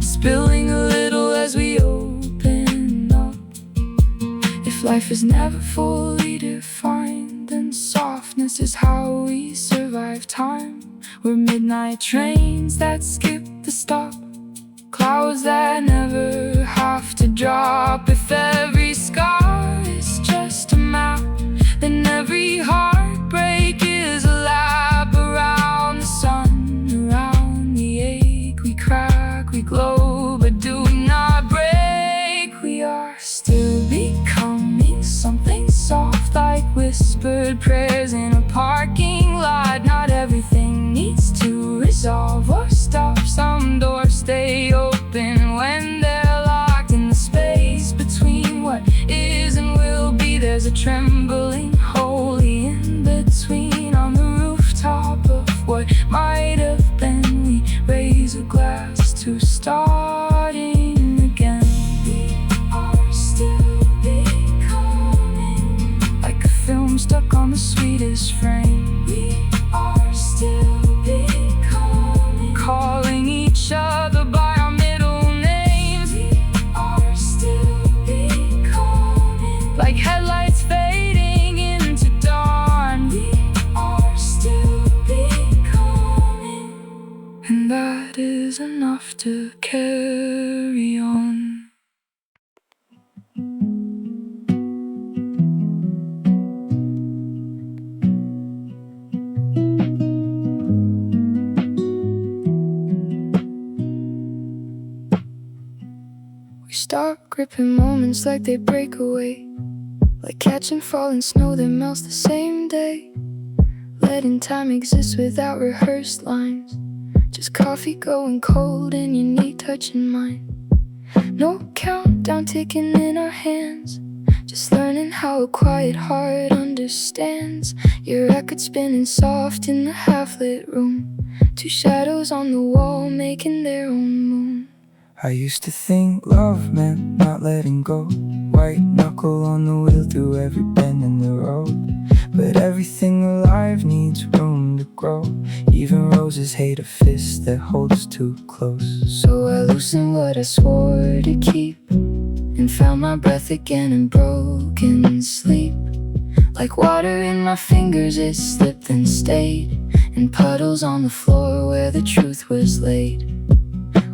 S2: spilling a little as we open up. If life is never fully defined, then softness is how we survive time. We're midnight trains that skip the stop, clouds that never have to drop. If every scar is just a map, then every heartbreak is a lap around whispered prayers in a parking lot. Not everything needs to resolve or stop. Some doors stay open when they're locked. In the space between what is and will be, there's a trembling holy in between. On the rooftop of what might have been, we raise a glass to starting again. We are still becoming, like a film stuck on the sweetest frame. We are still becoming, calling each other by our middle names. We are still becoming, like headlights fading into dawn. We are still becoming, and that is enough to carry on. We start gripping moments like they break away, like catching falling snow that melts the same day. Letting time exist without rehearsed lines, just coffee going cold and your knee touching mine. No countdown ticking in our hands, just learning how a quiet heart understands. Your record spinning soft in the half-lit room, two shadows on the wall making their own moon.
S1: I used to think love meant not letting go, white knuckle on the wheel through every bend in the road. But everything alive needs room to grow, even roses hate a fist that holds too close.
S2: So I loosened what I swore to keep, and found my breath again in broken sleep. Like water in my fingers, it slipped and stayed in puddles on the floor where the truth was laid.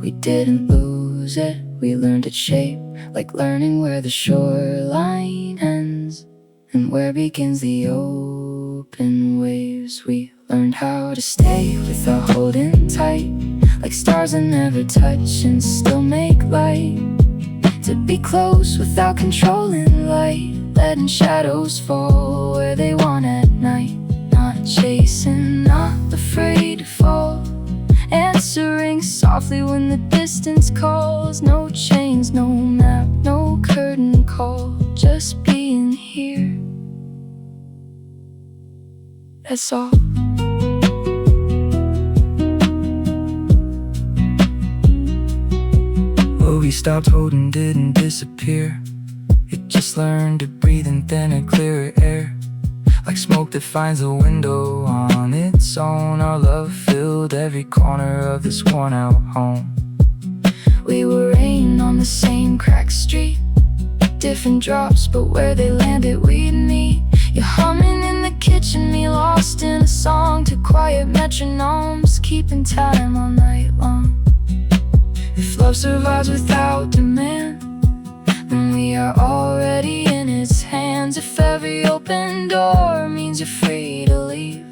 S2: We didn't lose it, we learned its shape, like learning where the shoreline ends and where begins the open waves. We learned how to stay without holding tight, like stars that never touch and still make light. To be close without controlling light, letting shadows fall where they want at night. Not chasing, not afraid to fall, answering softly when the distance calls. No chains, no map, no curtain call, just being here, that's all.
S1: What we stopped holding didn't disappear, it just learned to breathe and then a clearer air. Like smoke that finds a window on its own, our love filled every corner of this worn out home.
S2: We were rain on the same cracked street, different drops, but where they landed we'd meet. You're humming in the kitchen, me lost in a song to quiet metronomes, keeping time all night long. If love survives without demand, then we are already in its hands. If every open door means you're free to leave,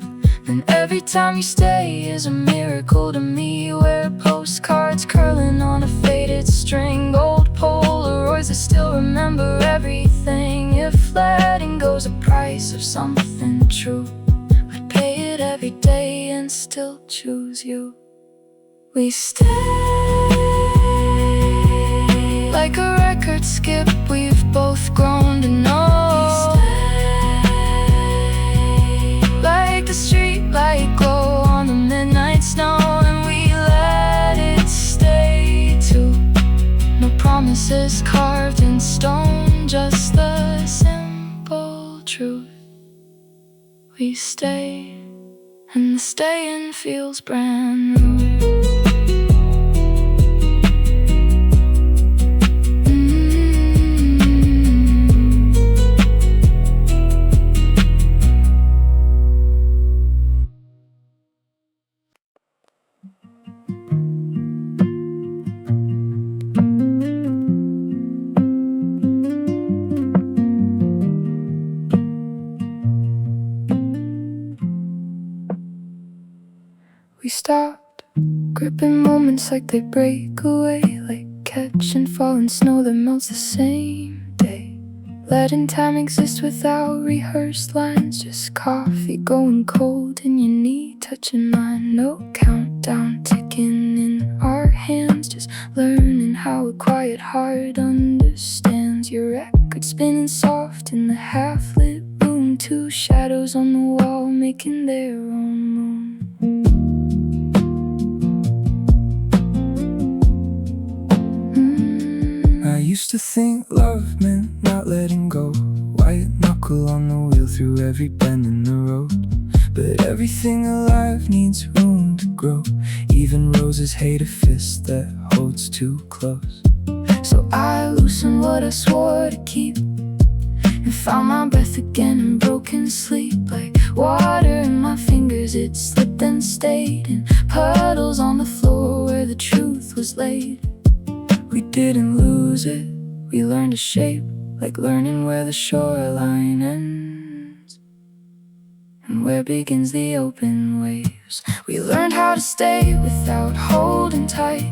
S2: then every time you stay is a miracle to me. Where postcards curling on a faded string, old Polaroids that still remember everything. If letting go's a price of something true, I'd pay it every day and still choose you. We stay like a record skip we've both grown to know. We stay like the street light glow on the midnight snow, and we let it stay too. No promises carved in stone, just the simple truth. We stay, and the staying feels brand new. We stopped gripping moments like they break away, like catching falling snow that melts the same day. letting time exist without rehearsed lines. Just coffee going cold and your knee touching mine. No countdown ticking in our hands, just learning how a quiet heart understands. Your record spinning soft in the half-lit room, two shadows on the wall making their own moon.
S1: I used to think love meant not letting go, white knuckle on the wheel through every bend in the road. But everything alive needs room to grow. Even roses hate a fist that holds too close.
S2: So I loosened what I swore to keep, and found my breath again in broken sleep. Like water in my fingers, it slipped and stayed in puddles on the floor where the truth was laid.
S1: We didn't lose it, we learned to shape, like learning where the shoreline ends and where begins the open waves.
S2: We learned how to stay without holding tight,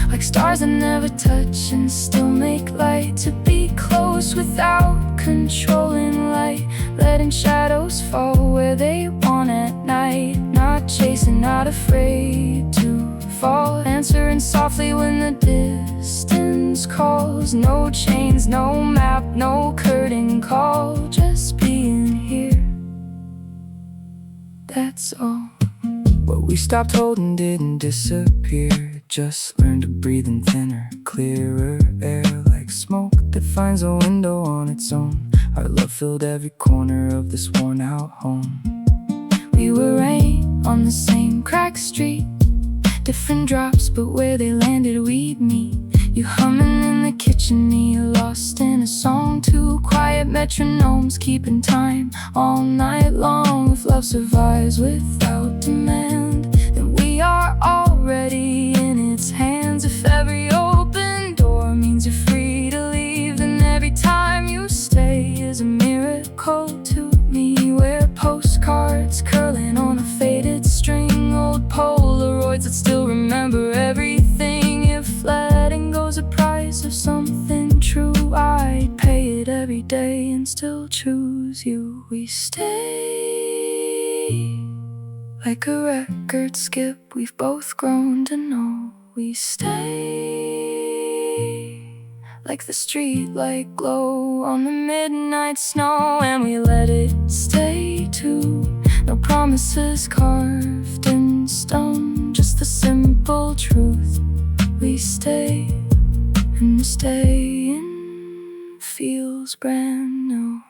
S2: like stars that never touch and still make light. To be close without controlling light, letting shadows fall where they want at night. Not chasing, not afraid to fall, answering softly when the distance calls. No chains, no map, no curtain call, just being here, that's all.
S1: What we stopped holding didn't disappear, it just learned to breathe in thinner, clearer air, like smoke that finds a window on its own. Our love filled every corner of this worn out home.
S2: We were rain on the same cracked street, different drops, but where they landed we'd meet. You humming in the kitchen, me lost in a song. Two quiet metronomes keeping time all night long. If love survives without demand, then we are already in its hands. If every open door means you're free to leave, then every time you stay is a miracle to me. We're postcards curling on a faded string, old Polaroids that still remember everything. If letting go's a price of something true, I'd pay it every day and still choose you. We stay like a record skip we've both grown to know. We stay like the street light glow on the midnight snow, and we let it stay too. No promises carved in stone, just the simple truth. We stay, and the staying feels brand new.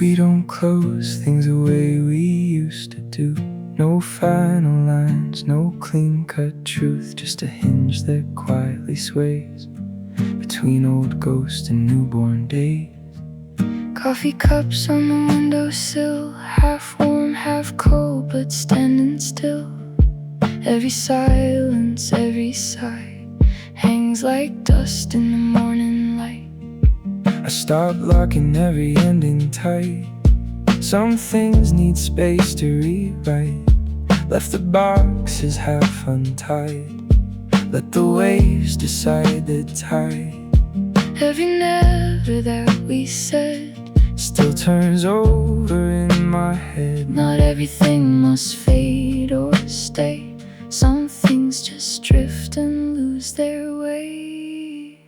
S1: We don't close things the way we used to do. No final lines, no clean-cut truth, just a hinge that quietly sways between old ghosts and newborn days.
S2: Coffee cups on the windowsill, half warm, half cold, but standing still. Every silence, every sigh hangs like dust in the morning light.
S1: I stopped locking every ending tight. Some things need space to rewrite. Left the boxes half untied. Let the waves decide the tide.
S2: Every never that we said
S1: still turns over in my head.
S2: Not everything must fade or stay. Some things just drift and lose their way.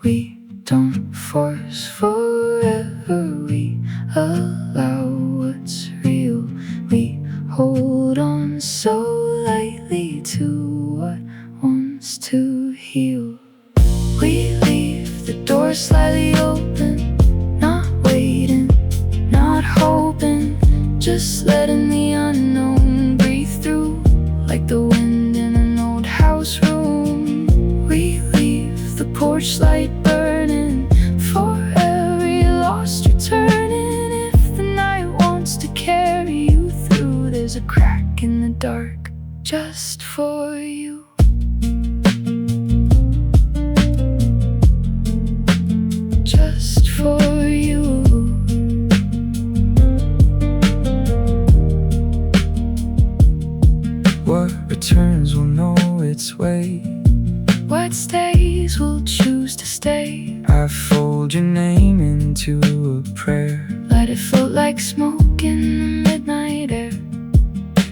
S1: We don't force forever, we allow what's real. We hold on so lightly to what wants to heal.
S2: We leave the door slightly open, not waiting, not hoping, just letting the unknown breathe through, like the wind in an old house room. We leave the porch light burning for every lost returning. If the dark, just for you. Just for you.
S1: What returns will know its way.
S2: What stays will choose to stay.
S1: I fold your name into a prayer.
S2: Let it float like smoke in the midnight air.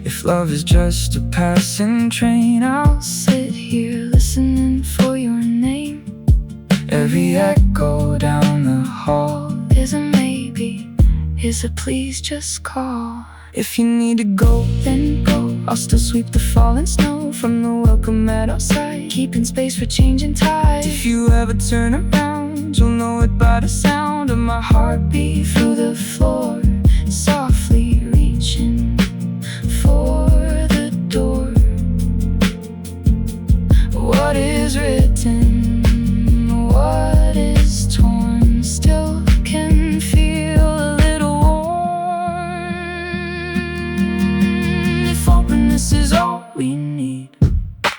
S1: If love is just a passing train,
S2: I'll sit here listening for your name.
S1: every echo down the hall
S2: Is a maybe, is a please just call.
S1: If you need to go,
S2: Then go, I'll still sweep the fallen snow from the welcome mat outside, keeping space for changing tides.
S1: if you ever turn around, you'll know it by the sound of my heartbeat
S2: Through the floor, softly reaching for the door. What is written, what is torn, still can feel a little warm. If openness is all we need,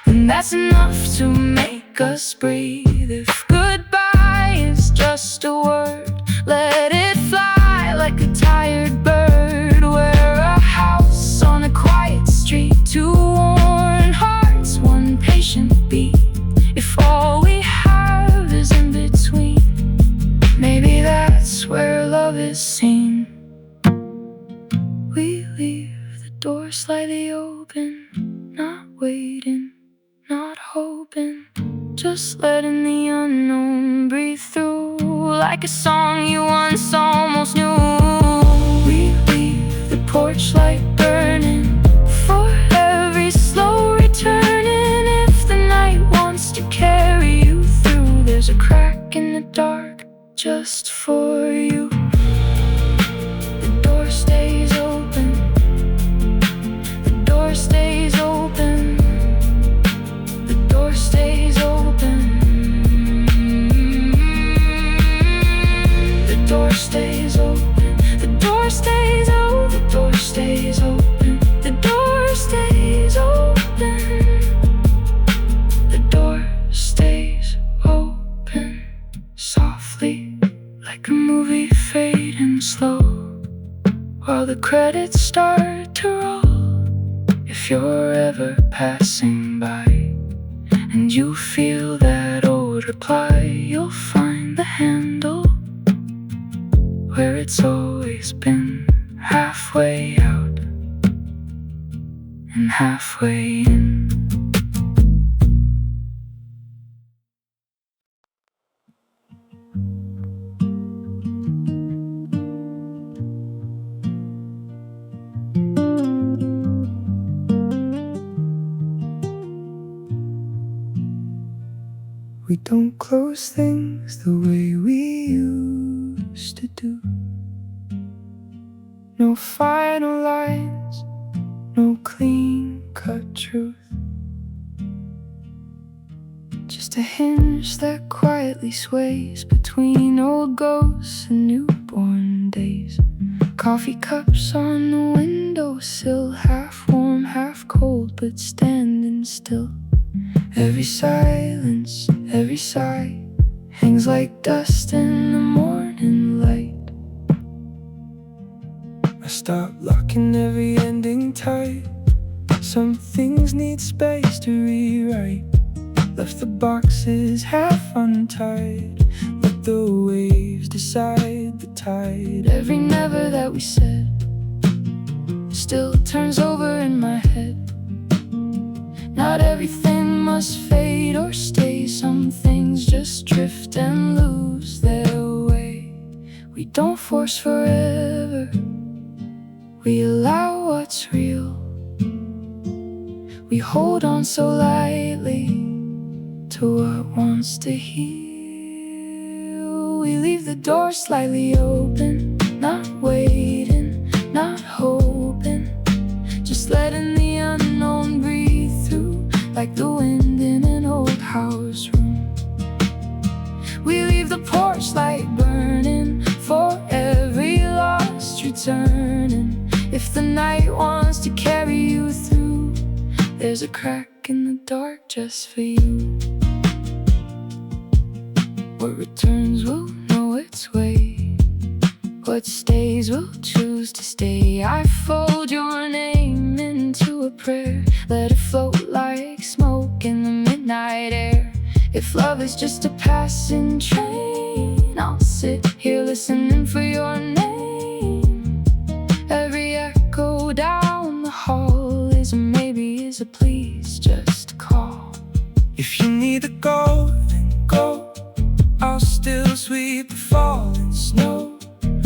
S2: then that's enough to make us breathe. If goodbye is just a word, let it fly like a tired bird. We're a house on a quiet street, two worn hearts, one patient beat. If all we have is in between, maybe that's where love is seen. We leave the door slightly open, not waiting, not hoping, just letting the unknown breathe through, like a song you once almost knew. We leave the porch light burning for every slow returning. If the night wants to carry you through, there's a crack in the dark just for you. The door stays open. The door stays open. The door stays open. The door stays open. The door stays open. The door stays open. The door stays open. The door stays open. Softly, like a movie fading slow, while the credits start to roll. If you're ever passing by and you feel that old reply, you'll find the handle where it's always been, halfway out and halfway in.
S1: we don't close things the way we used to do. No final lines, no clean-cut truth. Just a hinge that quietly sways between old ghosts and newborn days. Coffee cups on the windowsill, half warm, half cold, but standing still. Every silence, every sigh hangs like dust in the morning light. I stopped locking every ending tight. Some things need space to rewrite. Left the boxes half untied. Let the waves decide the tide.
S2: Every never that we said still turns over in my head. Not everything must fade or stay. Some things just drift and lose their way. We don't force forever, we allow what's real. We hold on so lightly to what wants to heal. We leave the door slightly open, not waiting, not hoping, just letting the unknown breathe through, like the wind in an old house room. We leave the porch light burning for every lost returning. If the night wants to carry you through, There's a crack in the dark just for you. What returns will know its way. What stays will choose to stay. I fold your name into a prayer. Let it float like smoke in the midnight air. If love is just a passing train, I'll sit here listening for your name. Every echo down the hall is a maybe, is a please, just call.
S1: If you need the go, then go. I'll still sweep the falling snow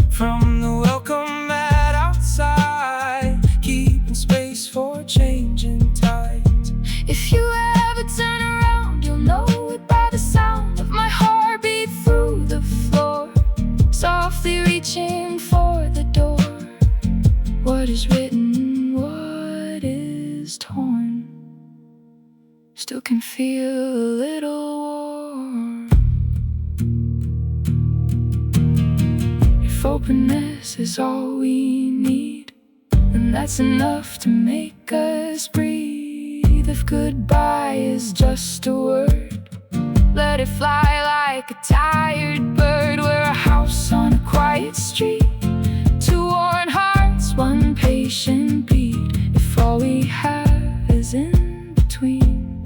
S1: from the welcome mat outside, keeping space for changing tides.
S2: If you ever turn around, you'll know it by the sound of my heartbeat through the floor, softly reaching for the door. What is written, what is torn, still can feel a little warm. If openness is all we need, then that's enough to make us breathe. If goodbye is just a word, let it fly like a tired bird. We're a house on a quiet street, two worn hearts, one patient beat. If all we have is in between,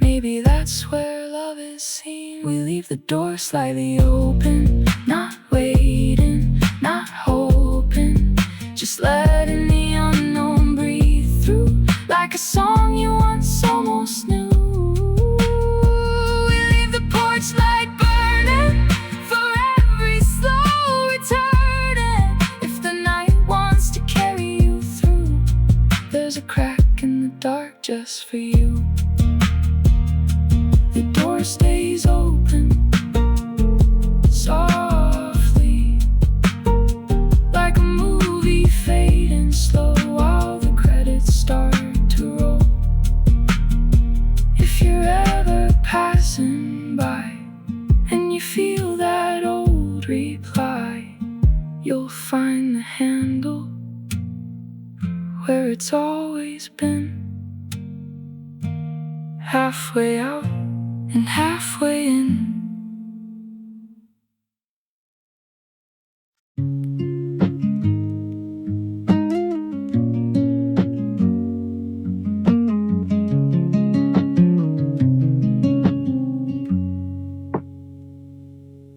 S2: maybe that's where love is seen. We leave the door slightly open, not waiting, not hoping, just letting the unknown breathe through, like a song you once almost knew. We leave the porch light burning for every slow returning. If the night wants to carry you through, there's a crack in the dark just for you. The door stays open softly, like a movie fading slow while the credits start to roll. If you're ever passing by and you feel that old reply, you'll find the handle where it's always been, halfway out and halfway in.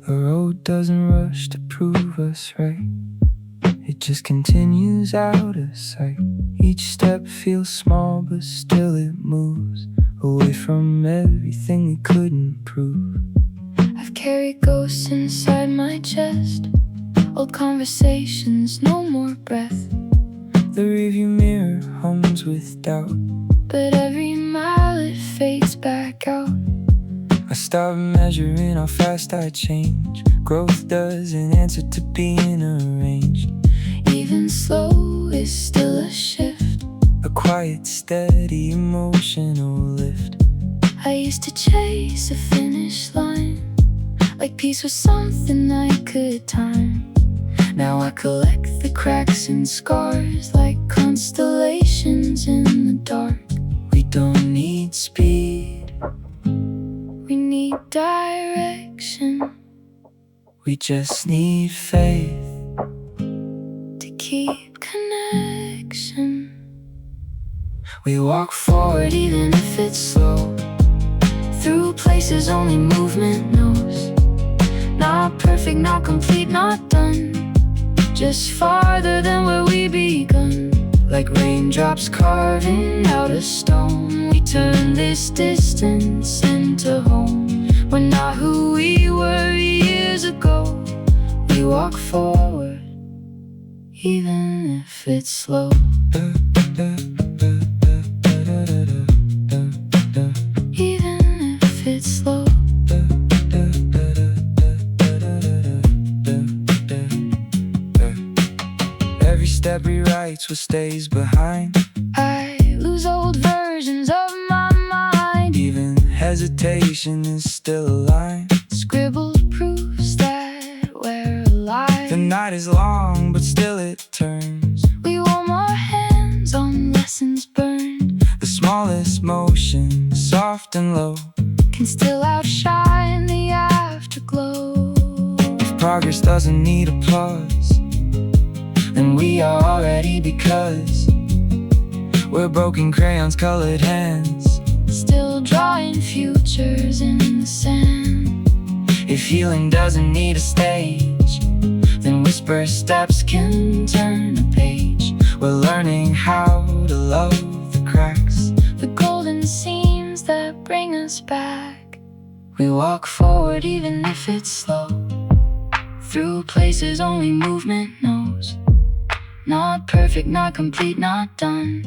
S1: The road doesn't rush to prove us right, it just continues out of sight. Each step feels small, but still it moves away from everything we couldn't prove.
S2: I've carried ghosts inside my chest, old conversations, no more breath.
S1: The rearview mirror hums with doubt,
S2: But every mile it fades back out.
S1: I stop measuring how fast I change. Growth doesn't answer to being arranged.
S2: Even slow is still a shift,
S1: A quiet, steady, emotional lift.
S2: I used to chase a finish line, like peace was something I could time. Now I collect the cracks and scars, like constellations in the dark.
S1: We don't need speed,
S2: We need direction
S1: we just need faith.
S2: to keep connection.
S1: We walk forward
S2: Even if it's slow, through places only movement knows. Not perfect, not complete, not done, just farther than where we begun.
S1: like raindrops
S2: Carving out a stone, we turn this distance into home. We're not who we were years ago. We walk forward, even if it's slow. Even if it's slow.
S1: Every step rewrites what stays behind.
S2: I lose old versions of my mind,
S1: Even hesitation is still a line.
S2: scribbled proofs that we're alive.
S1: The night is long, but still it turns.
S2: We warm our hands on lessons burned.
S1: The small smallest motion, soft and low,
S2: can still outshine the afterglow.
S1: if progress doesn't need applause, then we are already, because we're broken crayons, colored hands,
S2: still drawing futures in the sand.
S1: if healing doesn't need a stage, then whisper steps can turn a page. We're learning how to love the cracks,
S2: the golden seams that bring us back. We walk forward even if it's slow, through places only movement knows. Not perfect, not complete, not done,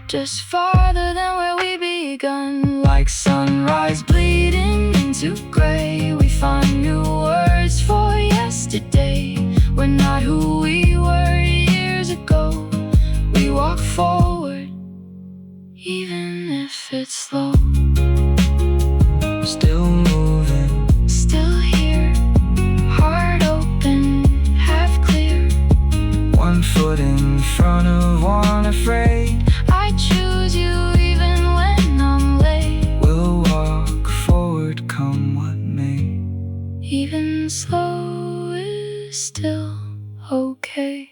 S2: just farther than where we begun. Like sunrise bleeding into gray, we find new words for yesterday. We're not who we were years ago. We walk forward, even if it's slow.
S1: still moving,
S2: Still here, heart open, half clear.
S1: one foot in front of one afraid.
S2: I choose you even when I'm late.
S1: We'll walk forward, come what may.
S2: Even slow is still okay.